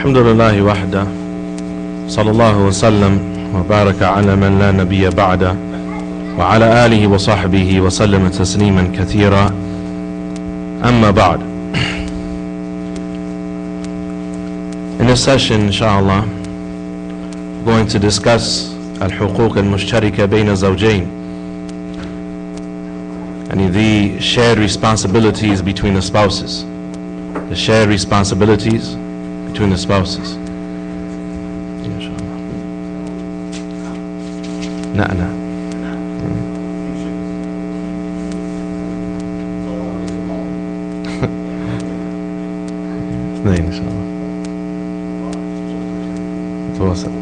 الحمد لله وحده صلى الله وسلم وبارك على من لا نبي بعده وعلى آله وصحبه وسلم تسليما كثيرا أما بعد. In this session, inshallah, we're going to discuss al-huquq al-mushtarika bayna zawjayn, and the shared responsibilities between the spouses. The shared responsibilities between the spouses. Inshallah. اثنين إن شاء الله. تواصل.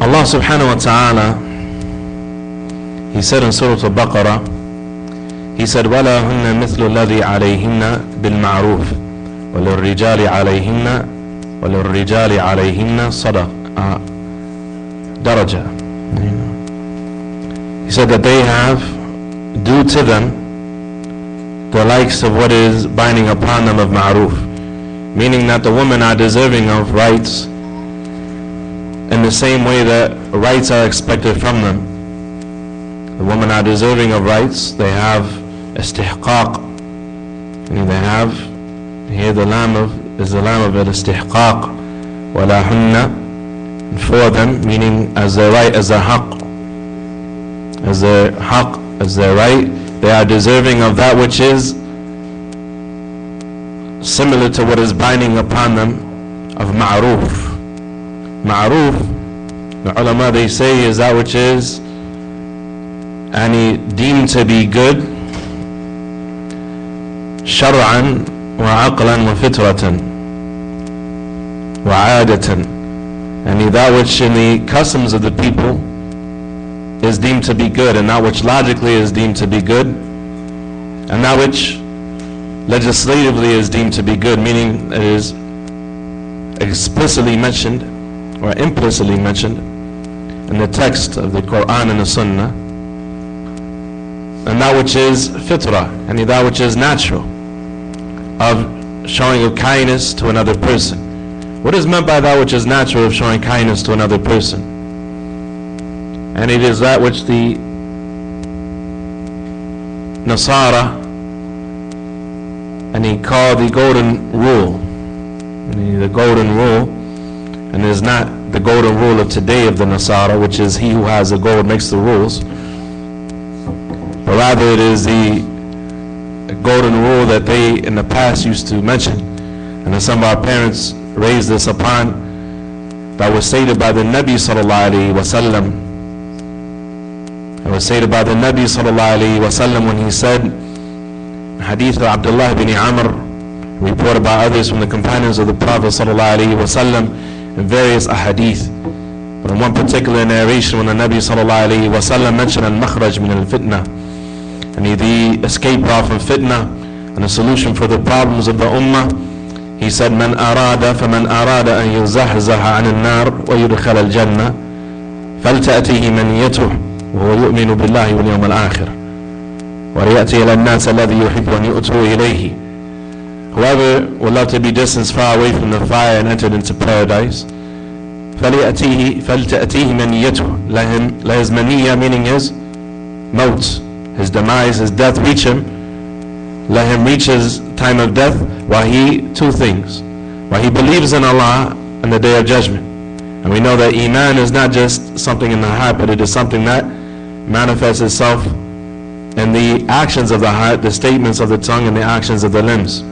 Allah subhanahu wa ta'ala, He said in Surah Al-Baqarah, He said, وَلَا هُنَّ مِثْلُ الَّذِي عَلَيْهِنَّ بِالْمَعْرُوفِ وَلِلرِّجَالِ عَلَيْهِنَّ صَدَقَ daraja. He said that they have due to them the likes of what is binding upon them of ma'ruf, meaning that the women are deserving of rights in the same way that rights are expected from them. The women are deserving of rights. They have istihqaq, and they have here the lamb is the lamb of al-istihqaq, wala hunna, for them, meaning as their right, as their haqq, as their haqq, as their right. They are deserving of that which is similar to what is binding upon them of ma'ruf. Ma'ruf, the ulama, they say, is that which is deemed to be good shar'an wa aqlan wa fitratan wa adatan, and that which in the customs of the people is deemed to be good, and that which logically is deemed to be good, and that which legislatively is deemed to be good, meaning it is explicitly mentioned or implicitly mentioned in the text of the Quran and the Sunnah, and that which is fitrah, and that which is natural, of showing of kindness to another person. What is meant by that which is natural of showing kindness to another person? And it is that which the Nasara and he called the golden rule. And the golden rule, and it is not the golden rule of today of the Nasara, which is he who has the gold makes the rules, but rather it is the golden rule that they in the past used to mention, and that some of our parents raised this upon, that was stated by the Nabi sallallahu alaihi wasallam. It was stated by the Nabi sallallahu alaihi wasallam when he said, Hadith of Abdullah bin Amr, reported by others from the companions of the Prophet sallallahu alaihi wasallam, in various ahadith. But in one particular narration, when the Nabi sallallahu alaihi wasallam mentioned al-makhraj min al-fitna, and the escape route from fitna and a solution for the problems of the ummah, he said, "Man arada, faman arada an yuzahzaha an al-nar wa yudkhal al-jannah, falta'tihi maniyatuh, wa huwa yu'minu billahi wal yawm al-akhir, wa ya'ti ila an-nas alladhi yuhibbu an yu'tu ilayhi." Whoever would love to be distanced far away from the fire and entered into paradise, فَلْتَأْتِيهِ مَنِيَّتُهُ, let his maniyya, meaning his maut, his demise, his death, reach him. Let him reach his time of death while two things, while he believes in Allah and the Day of Judgment. And we know that Iman is not just something in the heart, but it is something that manifests itself in the actions of the heart, the statements of the tongue, and the actions of the limbs.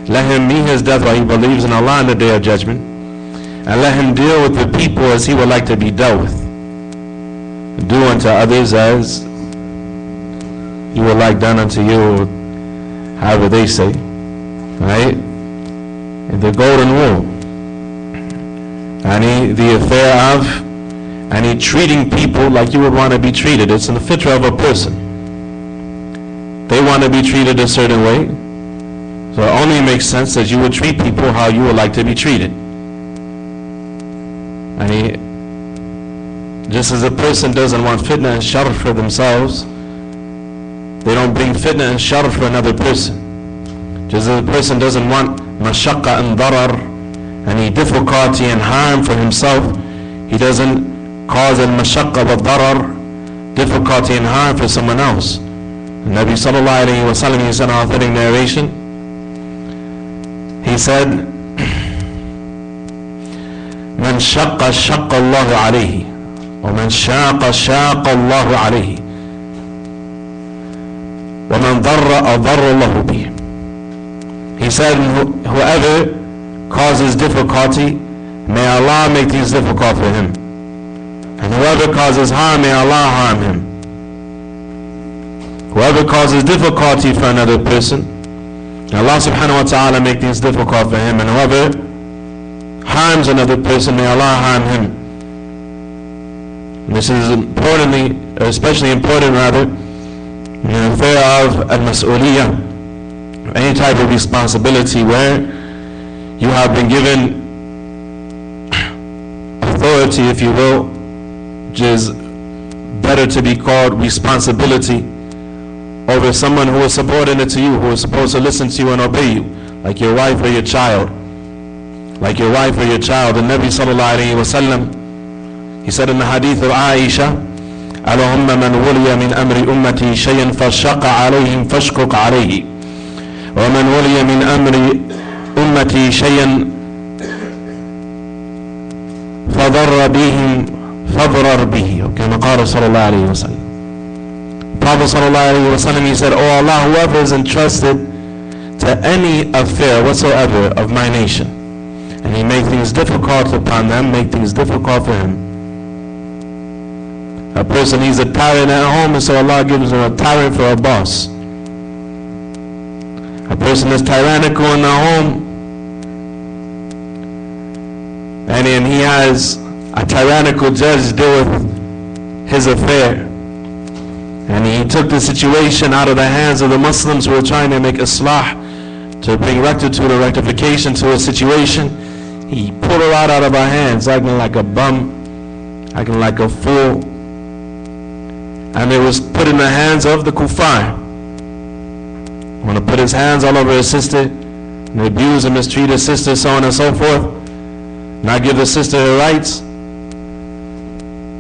Let him meet his death while he believes in Allah and the Day of Judgment, and let him deal with the people as he would like to be dealt with. Do unto others as you would like done unto you, however they say, right? And the golden rule, and the affair of treating people like you would want to be treated. It's in the fitrah of a person. They want to be treated a certain way, so it only makes sense that you would treat people how you would like to be treated. Just as a person doesn't want fitna and shar for themselves, they don't bring fitna and shar for another person. Just as a person doesn't want mashaqqa and darar, any difficulty and harm for himself, he doesn't cause al-mashaqqa wa darar, difficulty and harm for someone else. The Nabi sallallahu alayhi wa sallam, he said in authentic narration, he said, Man shaqqa shaqqa Allahu alayhi, wa man shaqqa shaqqa Allahu alayhi, wa man darra adarra Allahu bih. He said, whoever causes difficulty, may Allah make things difficult for him. And whoever causes harm, may Allah harm him. Whoever causes difficulty for another person, Allah subhanahu wa ta'ala make things difficult for him. And whoever harms another person, may Allah harm him. And this is especially important rather, in the affair of al-Mas'uliyyah, any type of responsibility where you have been given authority, if you will, which is better to be called responsibility, over someone who is subordinate to you, who is supposed to listen to you and obey you, like your wife or your child. Like your wife or your child. The Nabi sallallahu alayhi wa sallam, he said in the hadith of Aisha, Allahumma man wuliya min amri ummati shay'an fashaqqa alayhim fashquq alayhi, wa man wuliya min amri ummati shay'an fadarra bihim fadrar bihi. Okay, maqala sallallahu alayhi wa sallam. Prophet sallallahu alayhi wa sallam, he said, Oh Allah, whoever is entrusted to any affair whatsoever of my nation, and he make things difficult upon them, make things difficult for him. A person, he's a tyrant at home, and so Allah gives him a tyrant for a boss. A person is tyrannical in the home, and then he has a tyrannical judge deal with his affair. And he took the situation out of the hands of the Muslims who were trying to make islah, to bring rectitude or rectification to a situation. He pulled her out of our hands, acting like a bum, acting like a fool. And it was put in the hands of the kuffar. Want to put his hands all over his sister, and abuse and mistreat his sister, so on and so forth. Not give the sister her rights.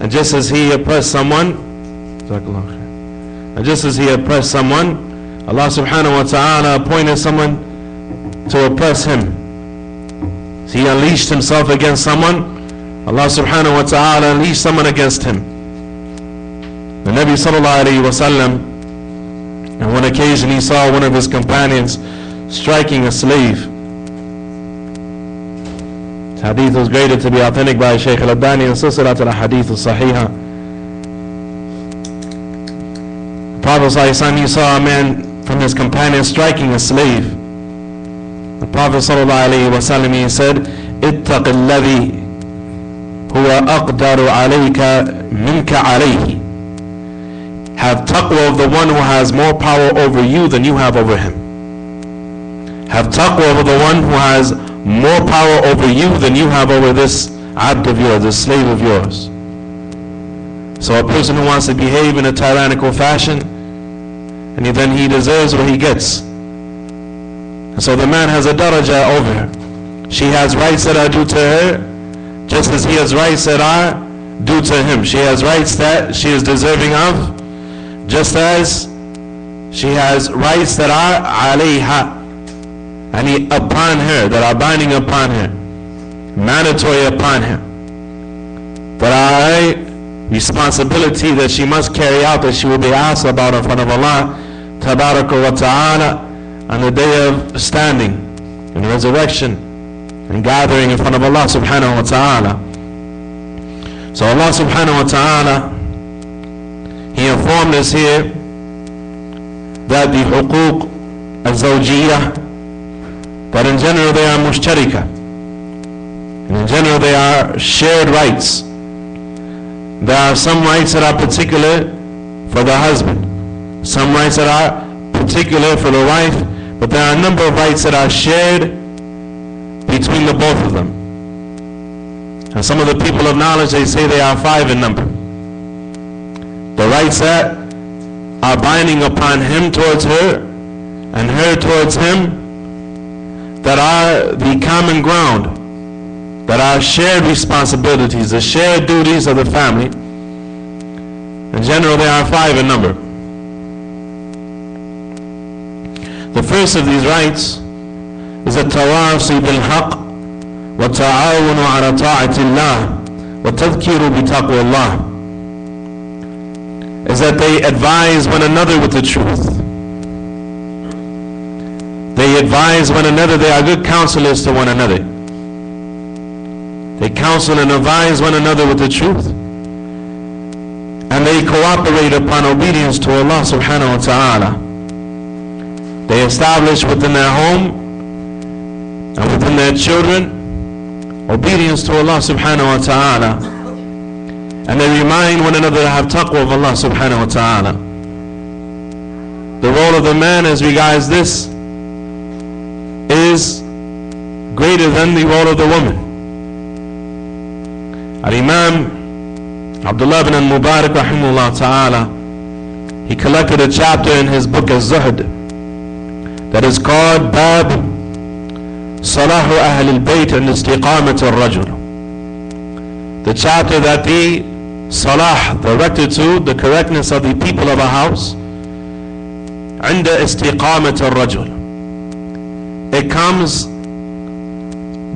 And just as he oppressed someone, and just as he oppressed someone, Allah subhanahu wa ta'ala appointed someone to oppress him. So he unleashed himself against someone, Allah subhanahu wa ta'ala unleashed someone against him. The Nabi sallallahu alayhi wa sallam, on one occasion he saw one of his companions striking a slave. This hadith was graded to be authentic by Shaykh al-Albani and Silsilat al-Hadith al-Sahihah. Prophet ﷺ, he saw a man from his companion striking a slave. The Prophet ﷺ, he said, اتق الذي هو أقدر عليك منك عليه. Have taqwa of the one who has more power over you than you have over him. Have taqwa of the one who has more power over you than you have over this abd of yours, this slave of yours. So a person who wants to behave in a tyrannical fashion, and then he deserves what he gets. And so the man has a daraja over her. She has rights that are due to her, just as he has rights that are due to him. She has rights that she is deserving of, just as she has rights that are alayha, and upon her, that are binding upon her, mandatory upon her, that are a responsibility that she must carry out, that she will be asked about in front of Allah tabaraka wa ta'ala on the day of standing and resurrection and gathering in front of Allah subhanahu wa ta'ala. So Allah subhanahu wa ta'ala, He informed us here that the huquq al-zawjiyyah, that in general they are mushtarika, and in general they are shared rights. There are some rights that are particular for the husband, some rights that are particular for the wife, but there are a number of rights that are shared between the both of them. And some of the people of knowledge, they say they are 5 in number. The rights that are binding upon him towards her and her towards him, that are the common ground, that are shared responsibilities, the shared duties of the family. In general, there are 5 in number. The first of these rights is التواصي بالحق والتعاون على طاعة الله والتذكير بتقوى الله, is that they advise one another with the truth. They advise one another, they are good counselors to one another. They counsel and advise one another with the truth. And they cooperate upon obedience to Allah subhanahu wa ta'ala. They establish within their home and within their children obedience to Allah subhanahu wa ta'ala. And they remind one another to have taqwa of Allah subhanahu wa ta'ala. The role of the man as regards this is greater than the role of the woman. Al-Imam Abdullah ibn al-Mubarak rahimahullah ta'ala, he collected a chapter in his book Az-Zuhd that is called Bab Salahu Ahl al-Bayt and Istiqamat al-Rajul. The chapter that the Salah, the rectitude, the correctness of the people of a house, عند استقامة الرجل. It comes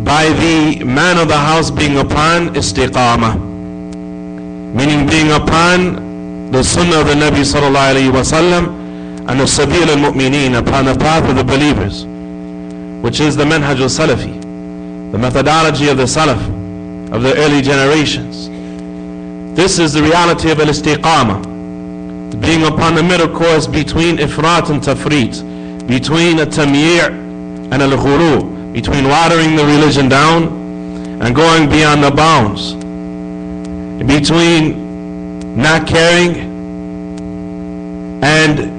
by the man of the house being upon istiqamah, meaning being upon the sunnah of the Nabi sallallahu alayhi wa sallam and the sabil al-mu'mineen, upon the path of the believers, which is the manhaj al-salafi, the methodology of the salaf, of the early generations. This is the reality of al-istiqamah, being upon the middle course between ifrat and tafrit, between a tamyi' and al-ghulu, between watering the religion down and going beyond the bounds, between not caring and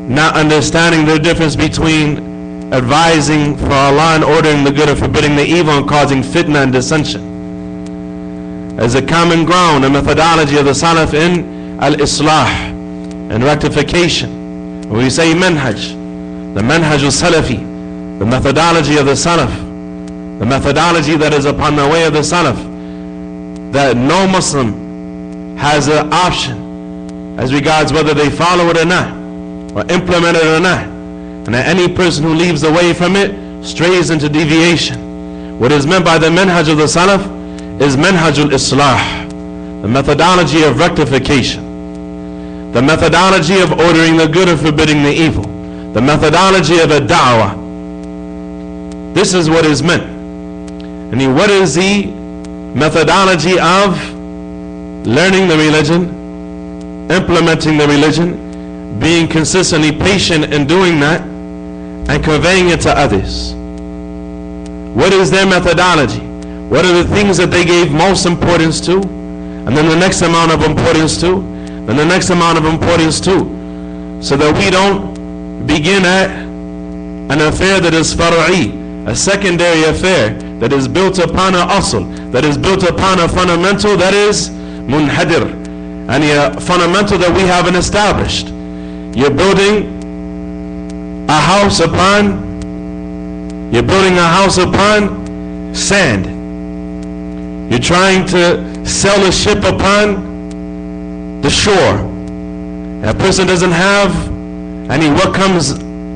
not understanding the difference between advising for Allah and ordering the good and forbidding the evil and causing fitna and dissension. As a common ground, a methodology of the Salaf in al-Islah and rectification. When we say manhaj, the manhaj al-Salafi, the methodology of the Salaf, the methodology that is upon the way of the Salaf, that no Muslim has an option as regards whether they follow it or not, or implement it or not, and that any person who leaves away from it strays into deviation. What is meant by the manhaj of the Salaf is manhaj al-Islah, the methodology of rectification, the methodology of ordering the good and forbidding the evil, the methodology of a da'wah. This is what is meant. And what is the methodology of learning the religion, implementing the religion, being consistently patient in doing that, and conveying it to others? What is their methodology? What are the things that they gave most importance to, and then the next amount of importance to, and the next amount of importance to, so that we don't begin at an affair that is far'i, a secondary affair that is built upon an asl, that is built upon a fundamental that is munhadir, and a fundamental that we haven't established. You're building a house upon sand. You're trying to sail a ship upon the shore. That person doesn't have what comes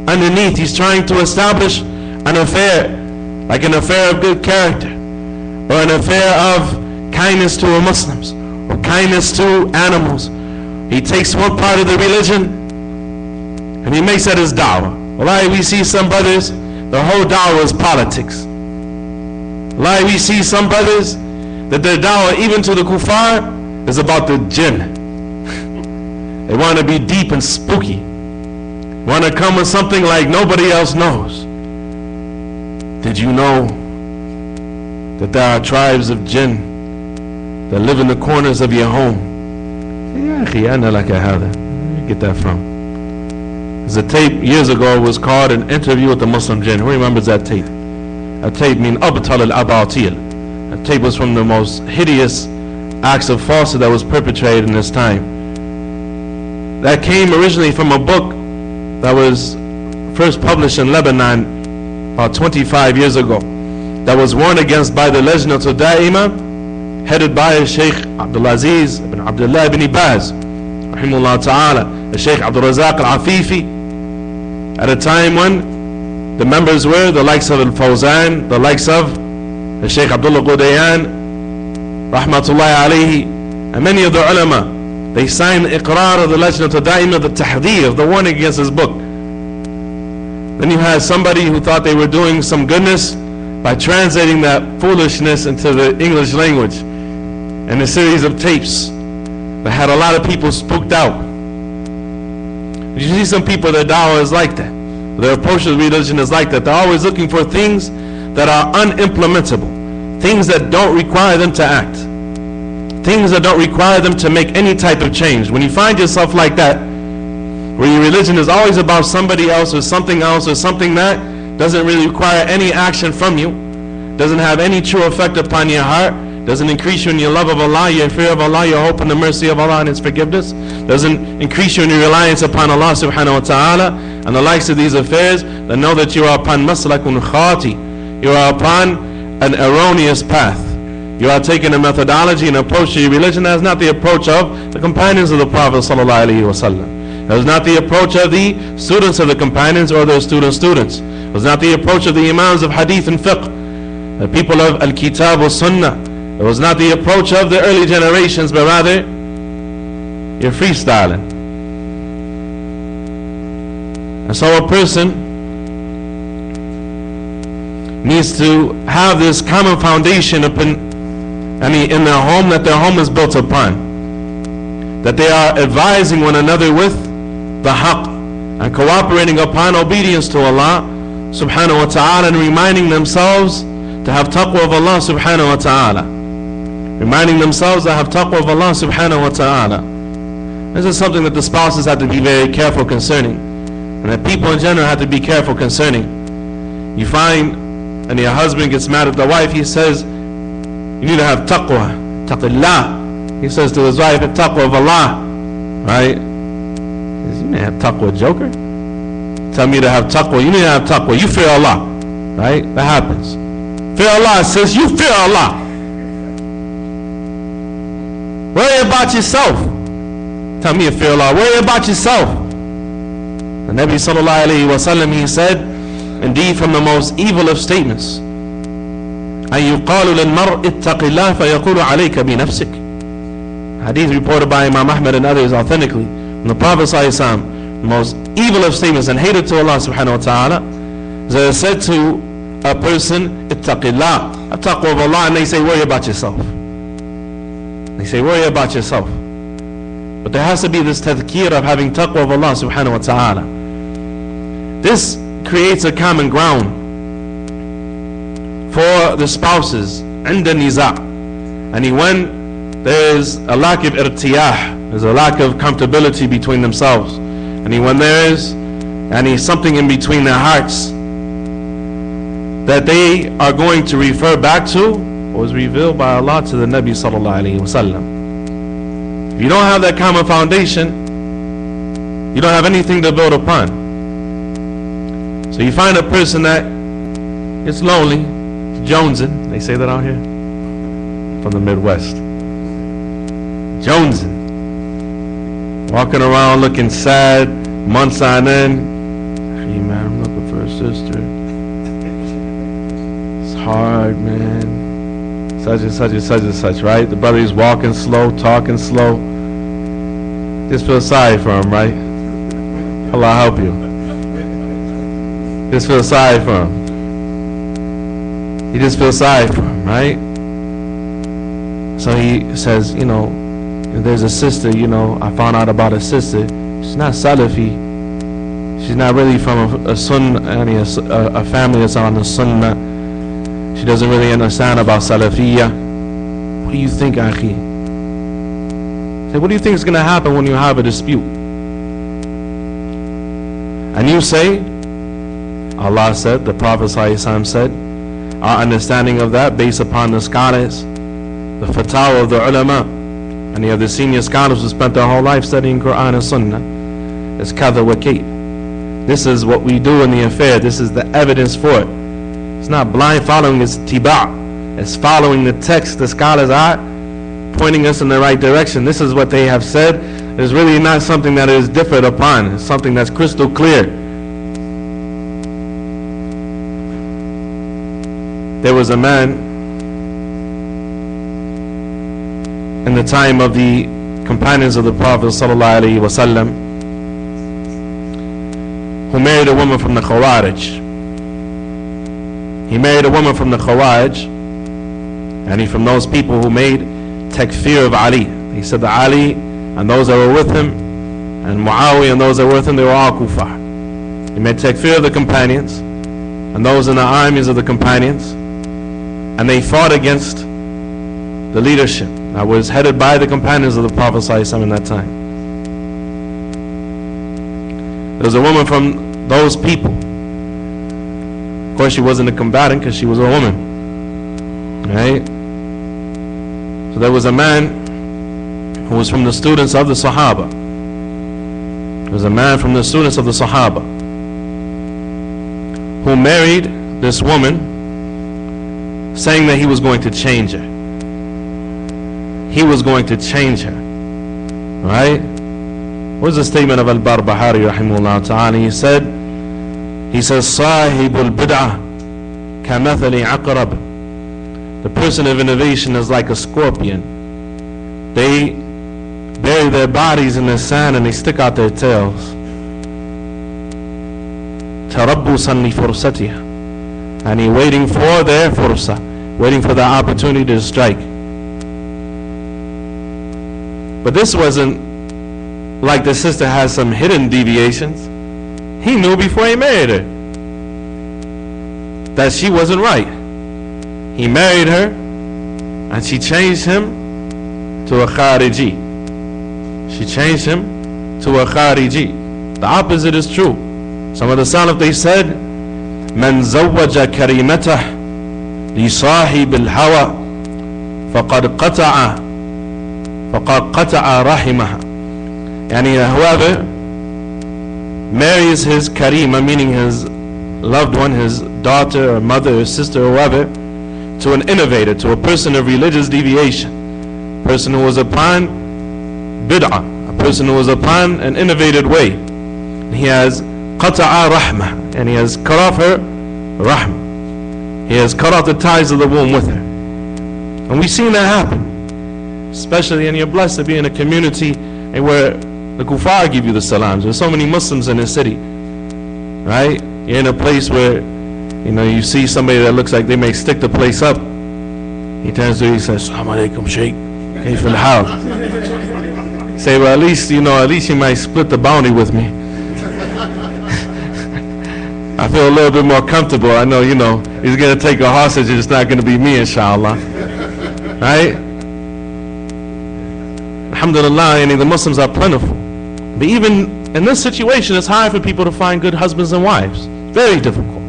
underneath. He's trying to establish an affair, like an affair of good character, or an affair of kindness to Muslims, or kindness to animals. He takes one part of the religion and he makes that his da'wah. Wallahi, we see some brothers, the whole da'wah is politics. Wallahi, we see some brothers that their da'wah, even to the kuffar, is about the jinn. They want to be deep and spooky, want to come with something like nobody else knows. Did you know that there are tribes of jinn that live in the corners of your home? Where did you get that from? There's a tape years ago, it was called An Interview with the Muslim Jinn. Who remembers that tape? A tape means Abtal al-Abatil. A tape was from the most hideous acts of falsehood that was perpetrated in this time. that came originally from a book that was first published in Lebanon about 25 years ago, that was warned against by the Lajnat al-Da'ima, headed by Sheikh Abdulaziz ibn Abdullah ibn Baz, rahimahullah ta'ala, the Sheikh Abdul Razak al-Afifi, at a time when the members were the likes of al-Fawzan, the likes of the Sheikh Abdullah Qudayan, rahmatullahi alayhi, and many of the ulama. They signed the iqrar of the Lajnat al-Da'ima, the tahdhir, the warning against this book. Then you had somebody who thought they were doing some goodness by translating that foolishness into the English language in a series of tapes that had a lot of people spooked out. You see some people, their dawah is like that. Their approach to religion is like that. They're always looking for things that are unimplementable, things that don't require them to act, things that don't require them to make any type of change. When you find yourself like that, where your religion is always about somebody else or something that doesn't really require any action from you, doesn't have any true effect upon your heart, doesn't increase you in your love of Allah, your fear of Allah, your hope in the mercy of Allah and His forgiveness, doesn't increase you in your reliance upon Allah subhanahu wa ta'ala, and the likes of these affairs, then know that you are upon maslakun khati, you are upon an erroneous path. You are taking a methodology and approach to your religion that is not the approach of the companions of the Prophet sallallahu alaihi wasallam. That was not the approach of the students of the companions or their students. It was not the approach of the imams of hadith and fiqh, the people of al-kitab wa sunnah. It was not the approach of the early generations, but rather you're freestyling. And so a person needs to have this common foundation in their home, that their home is built upon, that they are advising one another with the haqq and cooperating upon obedience to Allah subhanahu wa ta'ala, and reminding themselves to have taqwa of Allah subhanahu wa ta'ala, reminding themselves to have taqwa of Allah subhanahu wa ta'ala. This is something that the spouses have to be very careful concerning, and that people in general have to be careful concerning. You find, and your husband gets mad at the wife, he says, you need to have taqwa, taqillah. He says to his wife, taqwa of Allah, right? He says, you need to have taqwa, joker. Tell me to have taqwa. You need to have taqwa. You fear Allah, right? That happens. Fear Allah says, you fear Allah. Worry about yourself. Tell me you fear Allah. Worry about yourself. The Nabi sallallahu alayhi wa sallam, he said, indeed from the most evil of statements, أن يقال للمرء اتق الله فيقول عليك بنفسك. Hadith reported by Imam Ahmad and others authentically from the Prophet sallallahu alaihi wasallam, the most evil of statements and hated to Allah subhanahu wa ta'ala, they said to a person, ittaqillah, have taqwa of Allah, and they say, worry about yourself. They say, worry about yourself. But there has to be this tadhkir of having taqwa of Allah subhanahu wa ta'ala. This creates a common ground for the spouses and the niza'. And when there is a lack of irtiyah, there's a lack of comfortability between themselves, and when there is something in between their hearts that they are going to refer back to what was revealed by Allah to the Nabi sallallahu alaihi wasallam. If you don't have that common foundation, you don't have anything to build upon. So you find a person that is lonely, jonesing, they say that out here, from the Midwest. Jonesing, walking around looking sad, months on end. Hey man, I'm looking for a sister. It's hard, man. Such and such and such and such, right? The brother is walking slow, talking slow. Just feel sorry for him, right? Allah help you. Just feel sorry for him. You just feel sorry for him, right? So he says, you know, if there's a sister, you know, I found out about a sister. She's not Salafi. She's not really from a sunnah, a family that's on the sunnah. She doesn't really understand about Salafiyah. What do you think, Akhi? Say, what do you think is going to happen when you have a dispute? And you say, Allah said, the Prophet ﷺ said, our understanding of that based upon the scholars, the fatwa of the ulama, and you have the senior scholars who spent their whole life studying Quran and Sunnah. It's kadha wa kayf. This is what we do in the affair. This is the evidence for it. It's not blind following, it's tiba'. It's following the text, the scholars are pointing us in the right direction. This is what they have said. It's really not something that is differed upon. It's something that's crystal clear. There was a man in the time of the companions of the Prophet ﷺ who married a woman from the Khawarij. He married a woman from the Khawarij, and he from those people who made takfir of Ali. He said that Ali and those that were with him, and Muawiyah and those that were with him, they were all kuffar. He made takfir of the companions and those in the armies of the companions, and they fought against the leadership that was headed by the companions of the Prophet ﷺ in that time. There was a woman from those people. Of course, she wasn't a combatant because she was a woman, right? So there was a man who was from the students of the Sahaba. There was a man from the students of the Sahaba who married this woman, saying that he was going to change her. He was going to change her, right? What is the statement of al-Barbahari rahimahullah ta'ala? He says, Sahibul bid'ah kamathali aqrab. The person of innovation is like a scorpion. They bury their bodies in the sand and they stick out their tails. Tarabbusan li fursatiha. And he waiting for their fursa, waiting for the opportunity to strike. But this wasn't like the sister has some hidden deviations. He knew before he married her that she wasn't right. He married her and she changed him to a khariji. She changed him to a khariji. The opposite is true. Some of the Salaf, they said, Man zawwaja karimatah li sahib al-hawa faqad qata'a rahimaha. Yani whoever marries his karima, meaning his loved one, his daughter or mother or sister or whoever, to an innovator, to a person of religious deviation, a person who was upon bid'ah, a person who was upon an innovated way, he has qata'a rahmah, and he has cut off her rahmah. He has cut off the ties of the womb with her. And we've seen that happen, especially, and you're blessed to be in a community where the kuffar give you the salams. There's so many Muslims in the city, right? You're in a place where, you know, you see somebody that looks like they may stick the place up. He turns to you, he says, Assalamu alaikum, Shaykh. Hey, for the house. Say, well, at least you might split the bounty with me. I feel a little bit more comfortable. I know, he's going to take a hostage and it's not going to be me, inshallah. Right? Alhamdulillah, the Muslims are plentiful. But even in this situation, it's hard for people to find good husbands and wives. Very difficult.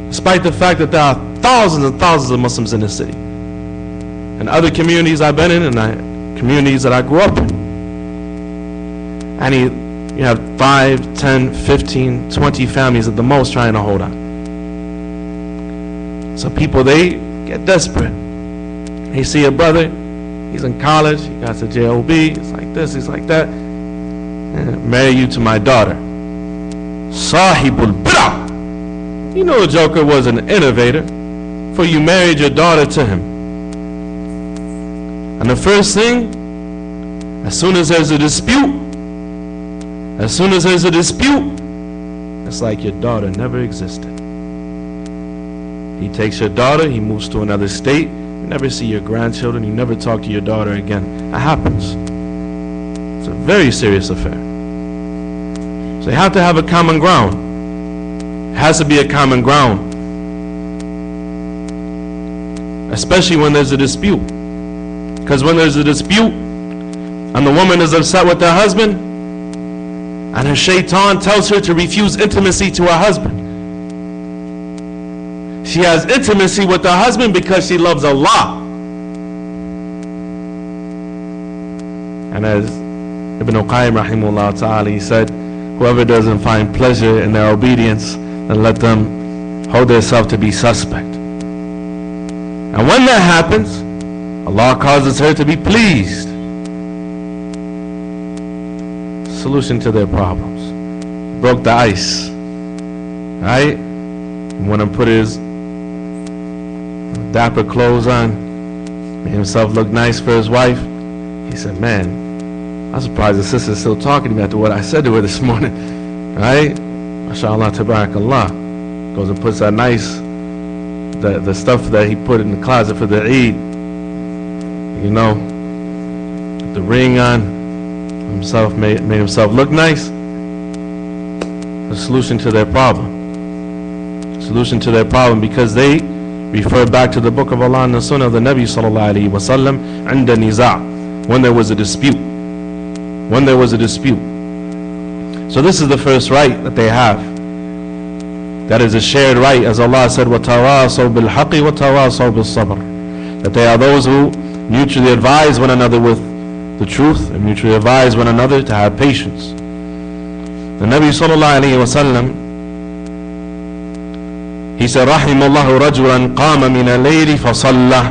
Despite the fact that there are thousands and thousands of Muslims in this city. And other communities I've been in, and communities that I grew up in. And you have 5, 10, 15, 20 families at the most trying to hold on. So people, they get desperate. They see a brother, he's in college, he got to JOB, it's like this, it's like that. Marry you to my daughter. Sahibul bid'ah. You know the joker was an innovator, for you married your daughter to him. And the first thing, as soon as there's a dispute, it's like your daughter never existed. He takes your daughter, he moves to another state, you never see your grandchildren, you never talk to your daughter again. That happens. It's a very serious affair. So you have to have a common ground. It has to be a common ground. Especially when there's a dispute. Because when there's a dispute and the woman is upset with her husband and her shaitan tells her to refuse intimacy to her husband. She has intimacy with her husband because she loves Allah. And as Ibn Qayyim rahimahullah ta'ala, he said, whoever doesn't find pleasure in their obedience, then let them hold themselves to be suspect. And when that happens, Allah causes her to be pleased. Solution to their problems. Broke the ice. Right? When he put his dapper clothes on, made himself look nice for his wife, he said, man, I'm surprised the sister's still talking to me after what I said to her this morning. Right? MashaAllah, tabarakallah. Goes and puts that nice, the stuff that he put in the closet for the Eid, you know, the ring on, himself made himself look nice. The solution to their problem. Solution to their problem, because they refer back to the book of Allah and the Sunnah of the Nabi sallallahu alaihi wasallam, عند نزاع, when there was a dispute. When there was a dispute. So this is the first right that they have. That is a shared right, as Allah said, وَتَوَاصَوْا بِالْحَقِّ وَتَوَاصَوْا بِالصَّبْرِ, that they are those who mutually advise one another with the truth and mutually advise one another to have patience. The Nabi sallallahu alayhi wa sallam, he said, رَحِمَ اللَّهُ رَجُلًا قَامَ مِنَ اللَّيْلِ فَصَلَّى.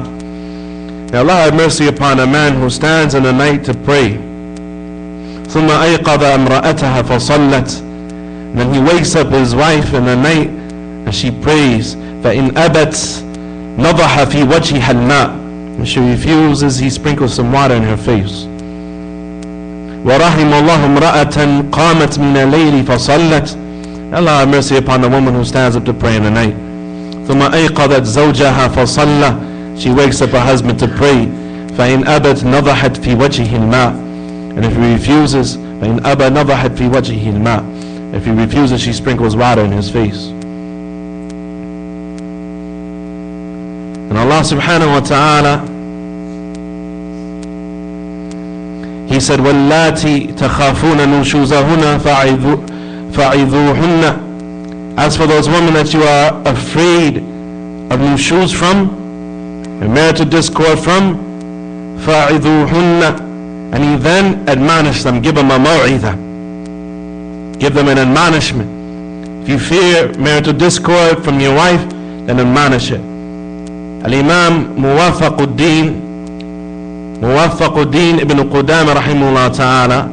May Allah have mercy upon a man who stands in the night to pray. ثُمَّ أَيْقَظَ امْرَأَتَهَا فَصَلَّتْ. Then he wakes up his wife in the night and she prays. فَإِنْ أَبَتْ نَضَحَ فِي وَجْهِهَا الْمَاءِ. When she refuses, he sprinkles some water in her face. وَرَحِمَ اللَّهُ امْرَأَةً قَامَتْ مِنَ اللَّيْلِ فَصَلَّتْ. Allah have mercy upon the woman who stands up to pray in the night. ثُمَّ أَيْقَظَتْ زَوْجَهَا فَصَلَّى. She wakes up her husband to pray. فَإِنْ أَبَتْ نَضَحَتْ فِي وَجْهِهِ الْمَاءِ. And if he refuses, فَإِنْ أَبَى نَضَحَتْ فِي وَجْهِهِ الْمَاءِ. If he refuses, she sprinkles water in his face. And Allah subhanahu wa ta'ala, He said, وَاللَّاتِ تَخَافُونَ نُشُوزَهُنَّ فَعِذُوهُنَّ. As for those women that you are afraid of nushuz from, and marital discord from, فَعِذُوهُنَّ. And He then admonished them, give them a maw'idah. Give them an admonishment. If you fear marital discord from your wife, then admonish her. Al-Imam Muwafaquddin ibn Qudama rahimahullah ta'ala,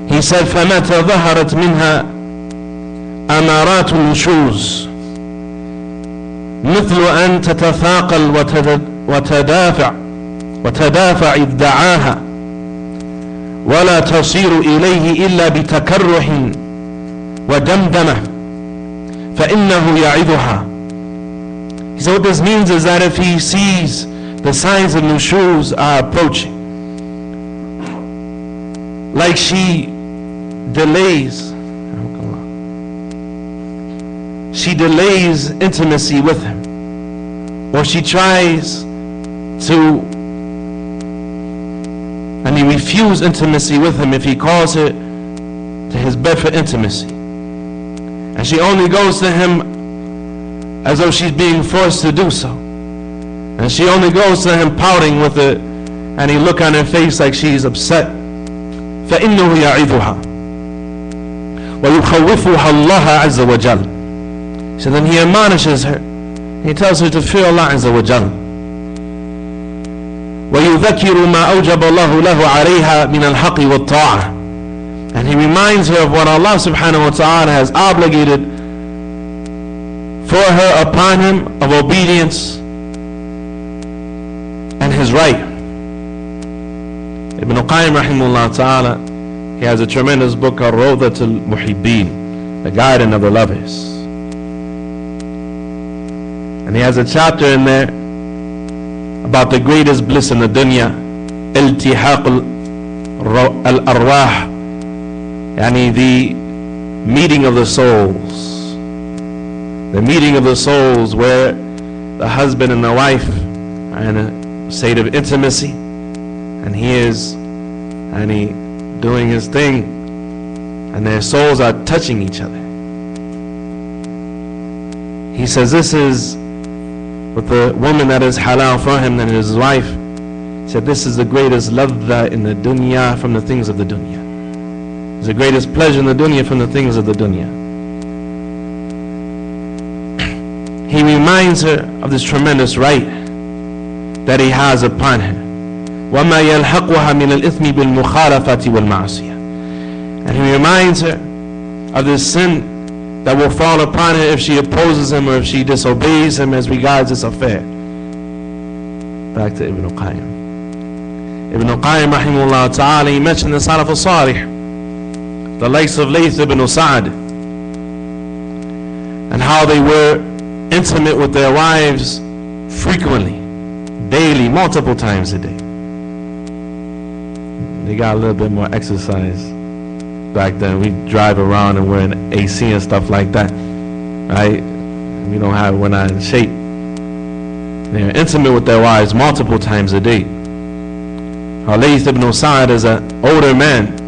he said, فَمَتَى ظَهَرَتْ مِنْهَا أَمَارَاتُ النُّشُوزِ مثل أن تتثاقل وتدافع إذ دعاها ولا تصير إليه إلا بتكره ودمدمة فإنه يعظها. So what this means is that if he sees the signs of nushuz are approaching, like she delays intimacy with him, or she tries to, and he refuses intimacy with him if he calls her to his bed for intimacy, and she only goes to him as though she's being forced to do so, and she only goes to him pouting with it, and he look on her face like she's upset. فإنه يعظها ويخوفها الله عز وجل. So then he admonishes her, he tells her to fear Allah Azza wa Jal. ويذكر ما أوجب الله له عليها من الحق والطاعة. And he reminds her of what Allah subhanahu wa ta'ala has obligated for her upon him of obedience and his right. Ibn Qayyim rahimahullah ta'ala, he has a tremendous book called Rawdat al-Muhibbeen, the guiding of the lovers. And he has a chapter in there about the greatest bliss in the dunya, iltihaq al-arwah, yani the meeting of the souls. The meeting of the souls where the husband and the wife are in a state of intimacy, and he is doing his thing, and their souls are touching each other. He says this is with the woman that is halal for him, and his wife. He said this is the greatest ladha in the dunya from the things of the dunya. Is the greatest pleasure in the dunya from the things of the dunya. He reminds her of this tremendous right that he has upon her. وَمَا يَلْحَقُهَا مِنَ الْإِثْمِ بِالْمُخَالَفَةِ وَالْمَعْصِيَةِ. And he reminds her of this sin that will fall upon her if she opposes him or if she disobeys him as regards this affair. Back to Ibn Qayyim. Ibn Qayyim rahimahullah ta'ala, he mentioned the Salaf al-Salih, the likes of Layth ibn Sa'd, and how they were intimate with their wives frequently, daily, multiple times a day. They got a little bit more exercise back then. We drive around and we're in AC and stuff like that, right? We don't have, we're not in shape. They're intimate with their wives multiple times a day. Layth ibn Sa'd is an older man,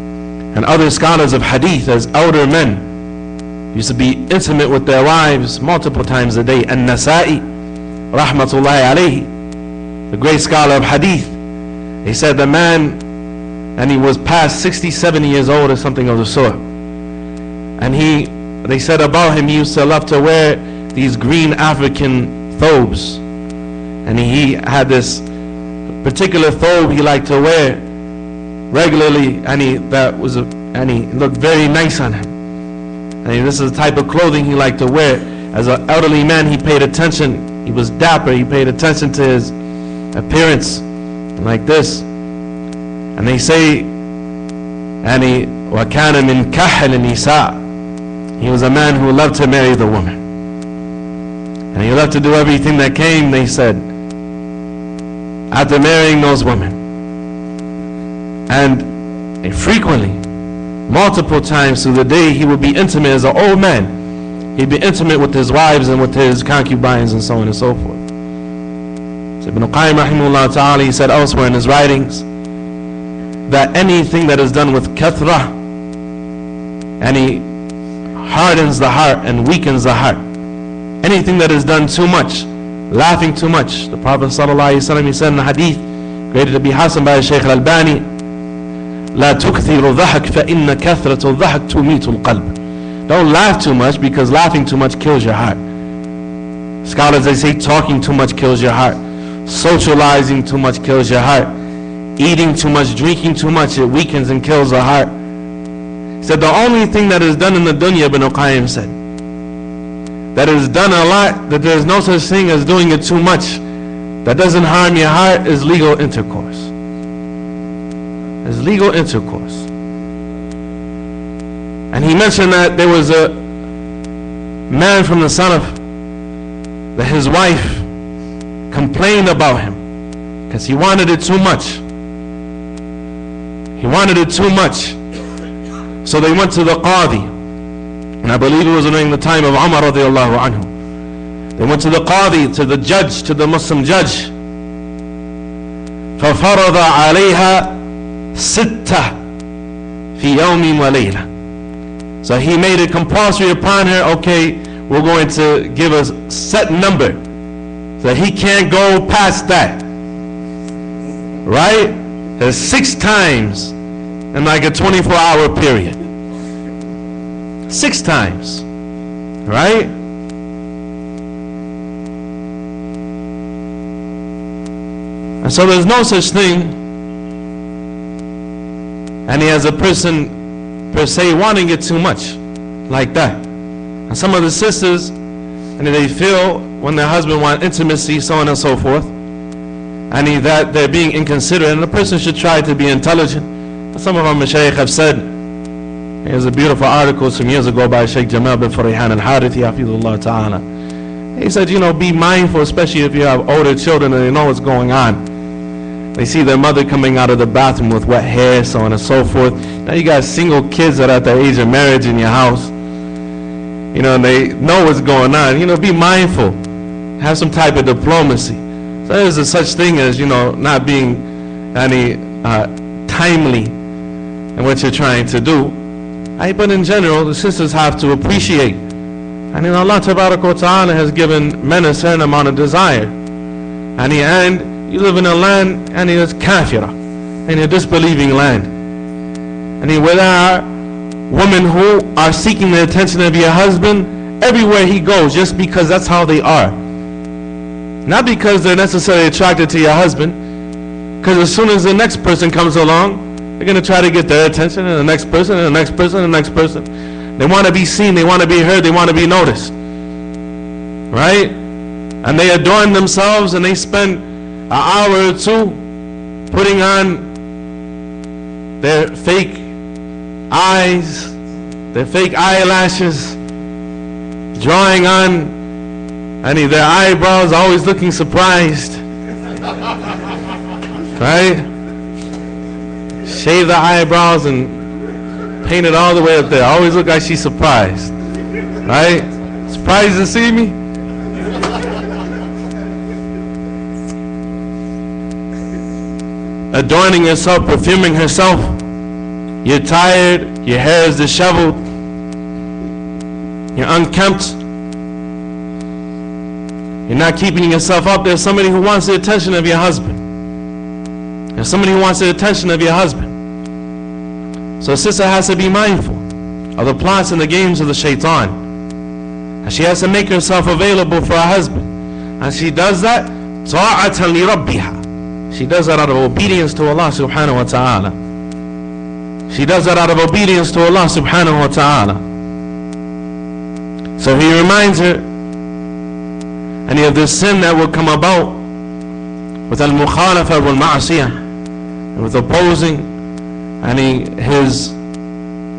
and other scholars of hadith as older men used to be intimate with their wives multiple times a day. And Nasa'i rahmatullahi alayhi, the great scholar of hadith, he said the man, and he was past 67 years old or something of the sort, and they said about him, he used to love to wear these green African thobes, and he had this particular thobe he liked to wear regularly, and he looked very nice on him. And this is the type of clothing he liked to wear. As an elderly man, he paid attention. He was dapper. He paid attention to his appearance like this. And they say, وَكَانَ مِنْ كَحْلِ النِّسَاءِ. He was a man who loved to marry the woman, and he loved to do everything that came, they said, after marrying those women. And frequently, multiple times through the day, he would be intimate as an old man. He'd be intimate with his wives and with his concubines and so on and so forth. So Ibn Qayyim rahimahullah ta'ala, he said elsewhere in his writings that anything that is done with kathra, and he hardens the heart and weakens the heart. Anything that is done too much, laughing too much. The Prophet sallallahu alaihi wasallam, he said in the hadith, graded to be Hasan by Shaykh al-Albani, لا تكثر الضحك فإن كثرة الضحك تميت القلب. Don't laugh too much, because laughing too much kills your heart. Scholars, they say talking too much kills your heart. Socializing too much kills your heart. Eating too much, drinking too much, it weakens and kills the heart. He said the only thing that is done in the dunya, Ibn Qayyim said, that is done a lot, that there is no such thing as doing it too much, that doesn't harm your heart, is legal intercourse. Is legal intercourse. And he mentioned that there was a man from the Salaf, that his wife complained about him because he wanted it too much. He wanted it too much. So they went to the Qadi, and I believe it was during the time of Umar radiallahu anhu. They went to the Qadi, to the judge, to the Muslim judge. فَفَرَضَ عَلَيْهَا سِتَّةً فِي يَوْمٍ وَلَيْلَةٍ. So he made it compulsory upon her, okay, we're going to give a set number, so he can't go past that. Right? There's 6 times in like a 24-hour period. 6 times. Right? And so there's no such thing, and he has a person per se wanting it too much like that. And some of the sisters, and they feel when their husband wants intimacy, so on and so forth, and that they're being inconsiderate, and the person should try to be intelligent. Some of our mashayikh have said, there's a beautiful article some years ago by Sheikh Jamal bin Farihan al-Harithi hafidhullah ta'ala. He said, be mindful, especially if you have older children and they know what's going on. They see their mother coming out of the bathroom with wet hair, so on and so forth. Now you got single kids that are at the age of marriage in your house, and they know what's going on. Be mindful. Have some type of diplomacy. So there's a such thing as, not being any timely in what you're trying to do. But in general, the sisters have to appreciate. And Allah Ta'ala has given men a certain amount of desire. And you live in a land, and it's kafira, and a disbelieving land. And where there are women who are seeking the attention of your husband everywhere he goes, just because that's how they are. Not because they're necessarily attracted to your husband, because as soon as the next person comes along, they're going to try to get their attention, and the next person, and the next person, and the next person. They want to be seen, they want to be heard, they want to be noticed. Right? And they adorn themselves, and they spend an hour or two putting on their fake eyes, their fake eyelashes, drawing on their eyebrows, always looking surprised. Right? Shave the eyebrows and paint it all the way up there. Always look like she's surprised. Right? Surprised to see me? Adorning yourself, perfuming herself. You're tired, your hair is disheveled, you're unkempt, you're not keeping yourself up. There's somebody who wants the attention of your husband. There's somebody who wants the attention of your husband. So a sister has to be mindful of the plots and the games of the shaitan. And she has to make herself available for her husband. And she does that طاعة لربها. She does that out of obedience to Allah subhanahu wa ta'ala. She does that out of obedience to Allah subhanahu wa ta'ala. So he reminds her of this sin that will come about with al-mukhalafa wal-ma'asiyah, and with opposing his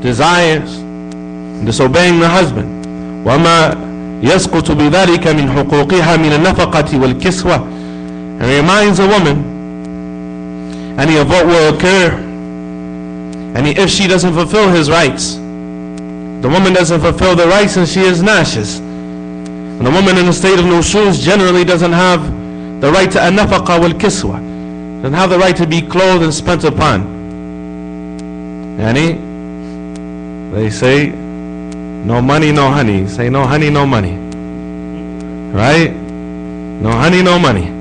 desires and disobeying the husband. وَمَا يَسْقُطُ بِذَلِكَ مِنْ حُقُوقِهَا مِنَ النَّفَقَةِ وَالْكِسْوَةِ. And he reminds a woman of what will occur if she doesn't fulfill his rights. The woman doesn't fulfill the rights, and she is nashis. And the woman in the state of nushuz generally doesn't have the right to an-nafaqa wal-kiswa, doesn't have the right to be clothed and spent upon. They say, no money, no honey. Say, no honey, no money. Right? No honey, no money.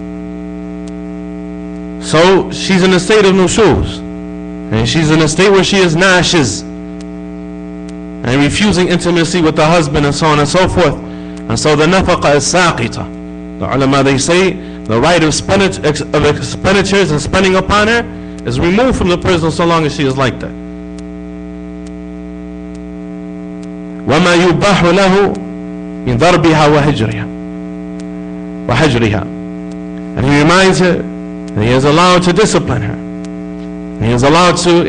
So she's in a state of nushuz, and she's in a state where she is nashiz, and refusing intimacy with the husband, and so on and so forth. And so the nafaqa is saqita. The ulama, they say the right of expenditures and spending upon her is removed from the person so long as she is like that. وَمَا يُبَاحُ لَهُ مِنْ ضَرْبِهَا وَحَجْرِهَا. And he reminds her that he is allowed to discipline her, and he is allowed to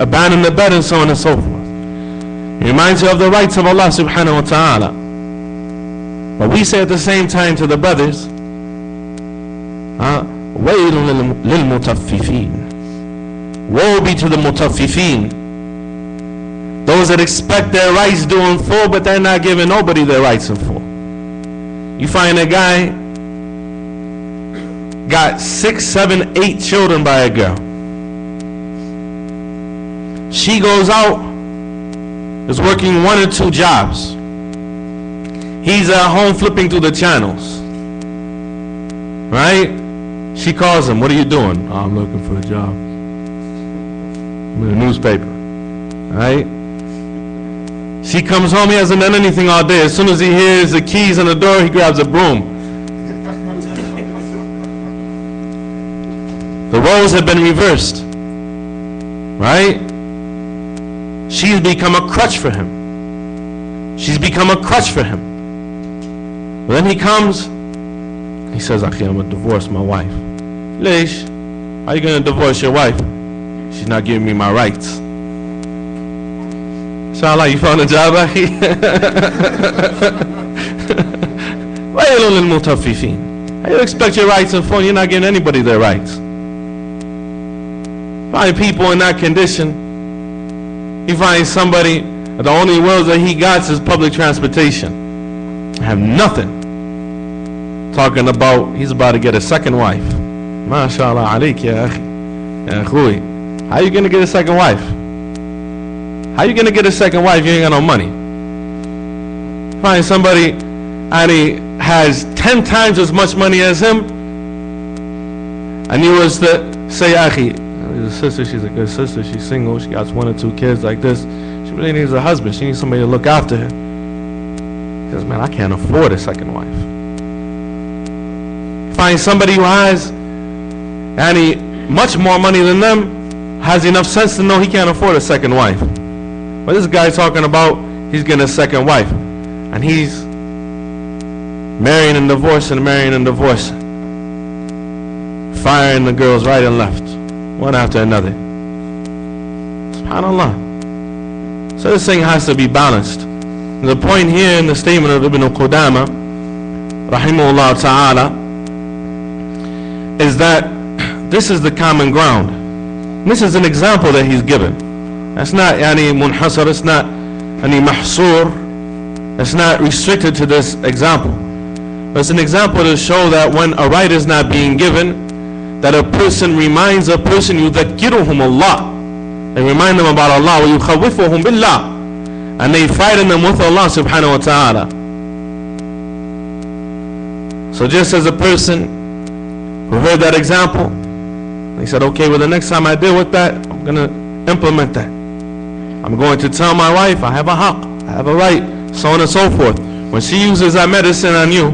abandon the bed, and so on and so forth. He reminds her of the rights of Allah subhanahu wa ta'ala. But we say at the same time to the brothers, وَيْلٌ لِلْمُطَفِّفِينَ. Woe be to the mutaffifin, those that expect their rights due in full, but they're not giving nobody their rights in full. You find a guy got 6, 7, 8 children by a girl. She goes out, is working 1 or 2 jobs. He's at home flipping through the channels. Right? She calls him, what are you doing? Oh, I'm looking for a job. I'm in a newspaper. Right? She comes home, he hasn't done anything all day. As soon as he hears the keys on the door, he grabs a broom. The roles have been reversed. Right? She's become a crutch for him. She's become a crutch for him. But then he comes, he says, Akhi, I'm going to divorce my wife. Leish, how are you going to divorce your wife? She's not giving me my rights. Inshallah, you found a job, Akhi? Waylun lil-mutaffifin. How you expect your rights in full? You're not giving anybody their rights. Find people in that condition. You find somebody, the only world that he got is public transportation. Have nothing. Talking about he's about to get a second wife. MashaAllah alayk ya akhi. Ya akhui. How you gonna get a second wife? How you gonna get a second wife? You ain't got no money. Find somebody and he has 10 times as much money as him, and he was to say, Akhi, his sister, she's a good sister, she's single, she got 1 or 2 kids like this, she She really needs a husband. She needs somebody to look after her. He says, man, I can't afford a second wife. Find somebody who has much more money than them, has enough sense to know he can't afford a second wife. But this guy talking about he's getting a second wife, and he's marrying and divorcing, marrying and divorcing, firing the girls right and left, one after another. SubhanAllah. So this thing has to be balanced. The point here in the statement of Ibn Qudama, rahimahullah ta'ala, is that this is the common ground. This is an example that he's given. That's not munhasar, it's not mahsur, it's not restricted to this example. But it's an example to show that when a right is not being given, that a person reminds a person, yudhakkiruhum Allah. They remind them about Allah, wa yukhawifuhum billah. And they frighten them with Allah subhanahu wa ta'ala. So just as a person who heard that example, he said, okay, well the next time I deal with that, I'm going to implement that. I'm going to tell my wife I have a haqq, I have a right, so on and so forth. When she uses that medicine on you,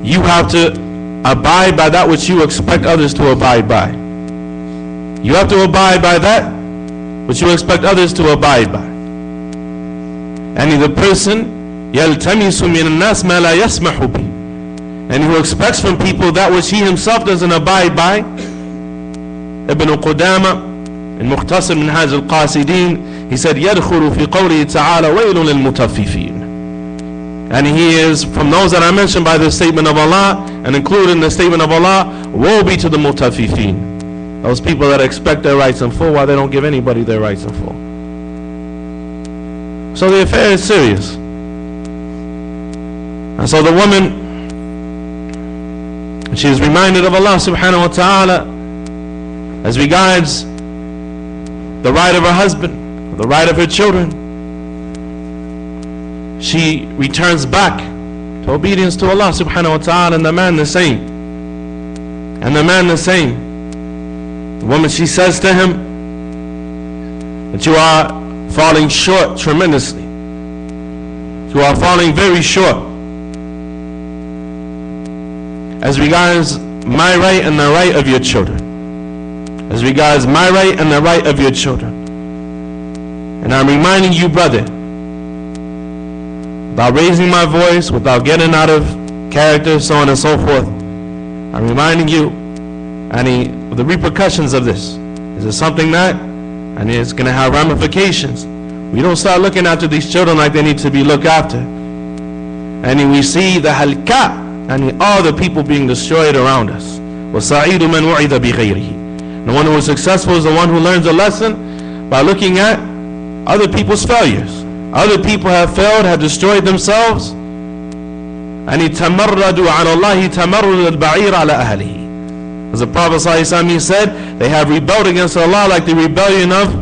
you have to abide by that which you expect others to abide by. You have to abide by that which you expect others to abide by. And the person يَلْتَمِسُ مِنَ النَّاسِ مَا لَا يَسْمَحُ بِهِ, and who expects from people that which he himself doesn't abide by. Ibn Qudama in Mukhtasar Minhaj al-Qasidin, he said, يَدْخُلُ فِي قَوْلِهِ تَعَالَى وَيْلٌ لِلْمُطَفِّفِينَ. And he is from those that I mentioned by the statement of Allah, and included in the statement of Allah, woe be to the mutaffifin, those people that expect their rights in full while they don't give anybody their rights in full. So the affair is serious. And so the woman, she is reminded of Allah subhanahu wa ta'ala as regards the right of her husband, the right of her children. She returns back to obedience to Allah subhanahu wa ta'ala, and the man the same. And the man the same. The woman, she says to him that you are falling short tremendously. You are falling very short as regards my right and the right of your children. As regards my right and the right of your children. And I'm reminding you, brother, without raising my voice, without getting out of character, so on and so forth, I'm reminding you of the repercussions of this. Is it something that, and it's going to have ramifications. We don't start looking after these children like they need to be looked after. And we see the halka, and all the people being destroyed around us. وَسَعِيدُ مَنْ وُعِدَ بِغَيْرِهِ. The one who is successful is the one who learns a lesson by looking at other people's failures. Other people have failed, have destroyed themselves. And تَمَرَّدُوا عَلَى اللَّهِ تَمَرُّدَ الْبَعِيرَ عَلَى أَهْلِهِ. As the Prophet ﷺ said, they have rebelled against Allah like the rebellion of